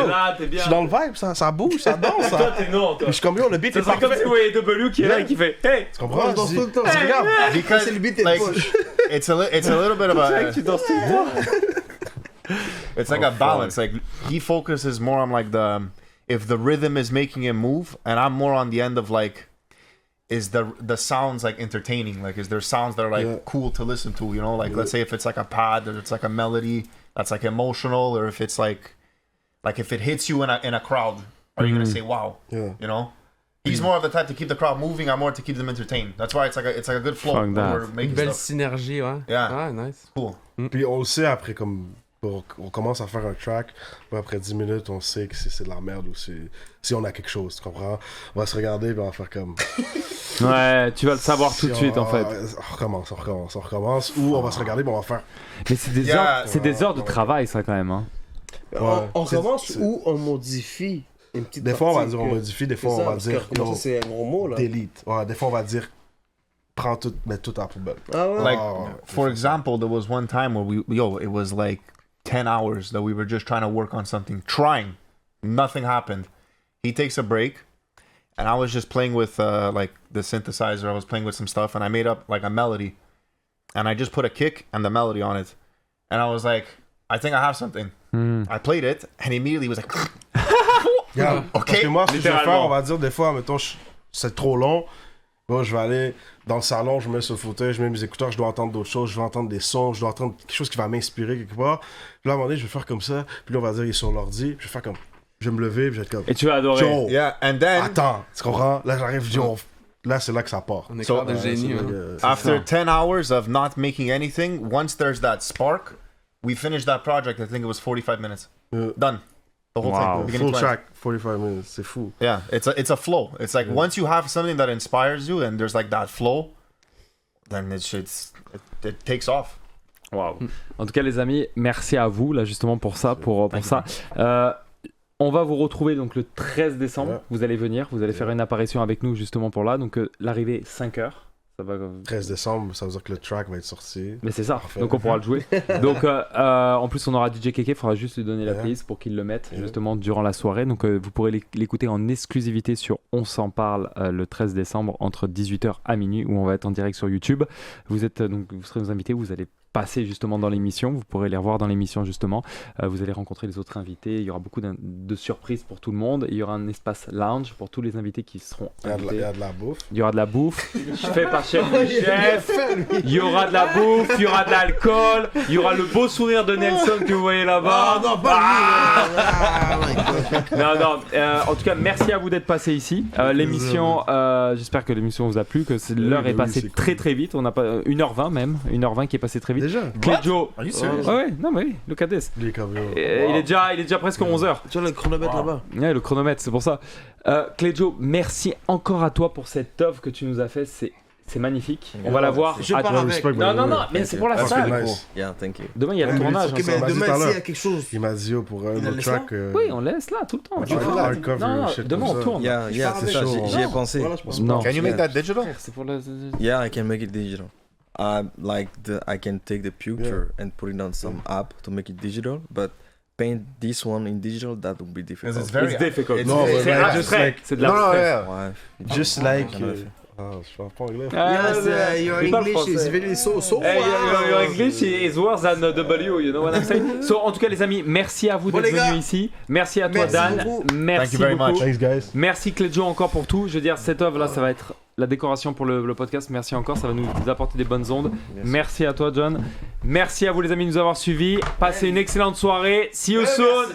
Je suis dans le vibe, ça bouge, ça danse. Toi, t'es non, toi. Puis je suis comme yo, le beat Ça est serait comme parfait. si vous voyez W qui est là et qui fait Hey! Tu comprends? Je danse Je tout dis, le temps. regarde. Because C'est le beat et like le push. it's a little bit of a Tu danses tout le temps. it's like a balance. Like he focuses more on like the if the rhythm is making him move, and I'm more on the end of like is the sounds like entertaining? Like is there sounds that are like cool to listen to? You know, like let's say if it's like a pad or it's like a melody that's like emotional, or if it's like if it hits you in a crowd, are you gonna say wow? Yeah. You know. He's more of the type to keep the crowd moving. I'm more to keep them entertained. That's why it's like a good flow Fuck when that. we're Une making belle stuff. synergie, ouais. Yeah. Ah, nice. Cool. Puis on le sait après, comme on commence à faire un track, puis après 10 minutes, on sait que c'est de la merde ou si on a quelque chose, tu comprends? On va se regarder puis on va faire comme... Ouais, tu vas le savoir tout de suite en fait. On recommence, ou on va se regarder puis on va faire... Mais c'est des heures, c'est des heures de travail ça quand même. Hein. On commence ou on modifie une petite Des fois on va partie dire on que- modifie, des c'est fois ça, on va parce que dire recommencer, c'est un gros mot là. delete. Ouais, des fois on va dire prends tout, mets tout à la poubelle. Ah ouais. Like, Oh, for example, there was one time where it was like 10 hours that we were just trying to work on something, trying. Nothing happened. He takes a break, and I was just playing with like the synthesizer. I was playing with some stuff, and I made up like a melody, and I just put a kick and the melody on it, and I was like, I think I have something. I played it, and immediately he was like, Regarde, Ok. parce que moi, ce que je vais faire, Littéralement. on va dire des fois, mettons, c'est trop long. Bon, je vais aller dans le salon, je me mets sur le fauteuil, je mets mes écouteurs, je dois entendre d'autres choses, je dois entendre des sons, je dois entendre quelque chose qui va m'inspirer quelque part. Puis là, à un moment donné, je vais faire comme ça. Puis là, on va dire, il est sur l'ordi. Puis je vais faire comme. Je vais me lever, puis je vais être comme. Et tu vas adorer. Joe, yeah, and then attends, tu comprends? Là, j'arrive, je dis, là, c'est là que ça part. On est So, clair de génie. c'est hein. là que- after 10 hours of not making anything, once there's that spark, we finished that project. I think it was 45 minutes. Yeah. Done. The whole Wow. thing. beginning Full to end. track, 45 minutes, c'est fou. Yeah, it's a flow. It's like once you have something that inspires you and there's like that flow, then it takes off. Wow. En tout cas, les amis, merci à vous là justement pour ça, pour ça. On va vous retrouver donc le 13 décembre. Ouais. Vous allez venir, vous allez faire une apparition avec nous justement pour là. Donc l'arrivée 5h. Ça va. 13 décembre, ça veut dire que le track va être sorti. Mais c'est ça. Parfait. Donc on pourra le jouer. Donc en plus on aura DJ Keke. Il faudra juste lui donner la Ouais. playlist pour qu'il le mette Ouais. justement durant la soirée. Donc vous pourrez l'écouter en exclusivité sur On s'en parle le 13 décembre entre 18h à minuit où on va être en direct sur YouTube. Vous êtes donc vous serez nos invités. Vous allez passer justement dans l'émission. Vous pourrez les revoir dans l'émission justement. Vous allez rencontrer les autres invités. Il y aura beaucoup de surprises pour tout le monde. Il y aura un espace lounge pour tous les invités qui seront Il y invités. a de la bouffe. Il y aura de la bouffe. Je fais par chef du chef. Il y aura de la bouffe. Il y aura de l'alcool. Il y aura le beau sourire de Nelson que vous voyez là-bas. non, pas Non. En tout cas, merci à vous d'être passé ici. L'émission, j'espère que l'émission vous a plu, que l'heure est oui, passée c'est très cool. très vite. On a pas 1h20 même, 1h20 qui est passée très vite. Déjà? Cléjo. Are you serious? Ouais, non mais oui, look at this. Il est comme yo. Il est déjà presque 11h. Tu vois le chronomètre là-bas. Ouais, le chronomètre, c'est pour ça. Cléjo, merci encore à toi pour cette œuvre que tu nous as fait. C'est magnifique. On Yeah. va la voir. Je à- pars Ouais, avec. respect, Non, non, non, mais Thank c'est you. pour la That's salle. nice. Yeah, thank you. Demain, il y a le Ouais, tournage. Ok, ensemble. mais m'a dit demain, tout à s'il y a l'heure. quelque chose. Il m'a dit pour un Il autre laisse track. Oui, on laisse là tout le temps. Tu veux un hardcover, Non, non, shit demain comme on ça. tourne. Yeah, C'est c'est ça. chaud. J'y ai pensé. Voilà, je pense. Non. Can you make that digital? C'est pour la. Yeah, I can make it digital. I can take the picture and put it on some app to make it digital, but paint this one in digital, that would be difficult. Because it's very. It's difficult. No, but C'est like, abstrait. just like- C'est de No, no, l'abstrait. yeah. Ouais. Just like. Je parle pas anglais. Your Il parle English is français. very so Hey, your wow. English is worse than W, you know what I'm saying? So, en tout cas, les amis, merci à vous Bon, d'être les gars. venus ici. Merci à toi, Merci Dan. beaucoup. Merci Thank you very beaucoup. much. Thanks, guys. Merci Cléjo encore pour tout. Je veux dire, cette œuvre là, ça va être la décoration pour le podcast. Merci encore, ça va nous apporter des bonnes ondes. Merci à toi, John. Merci à vous, les amis, de nous avoir suivis. Passez une excellente soirée. See you soon.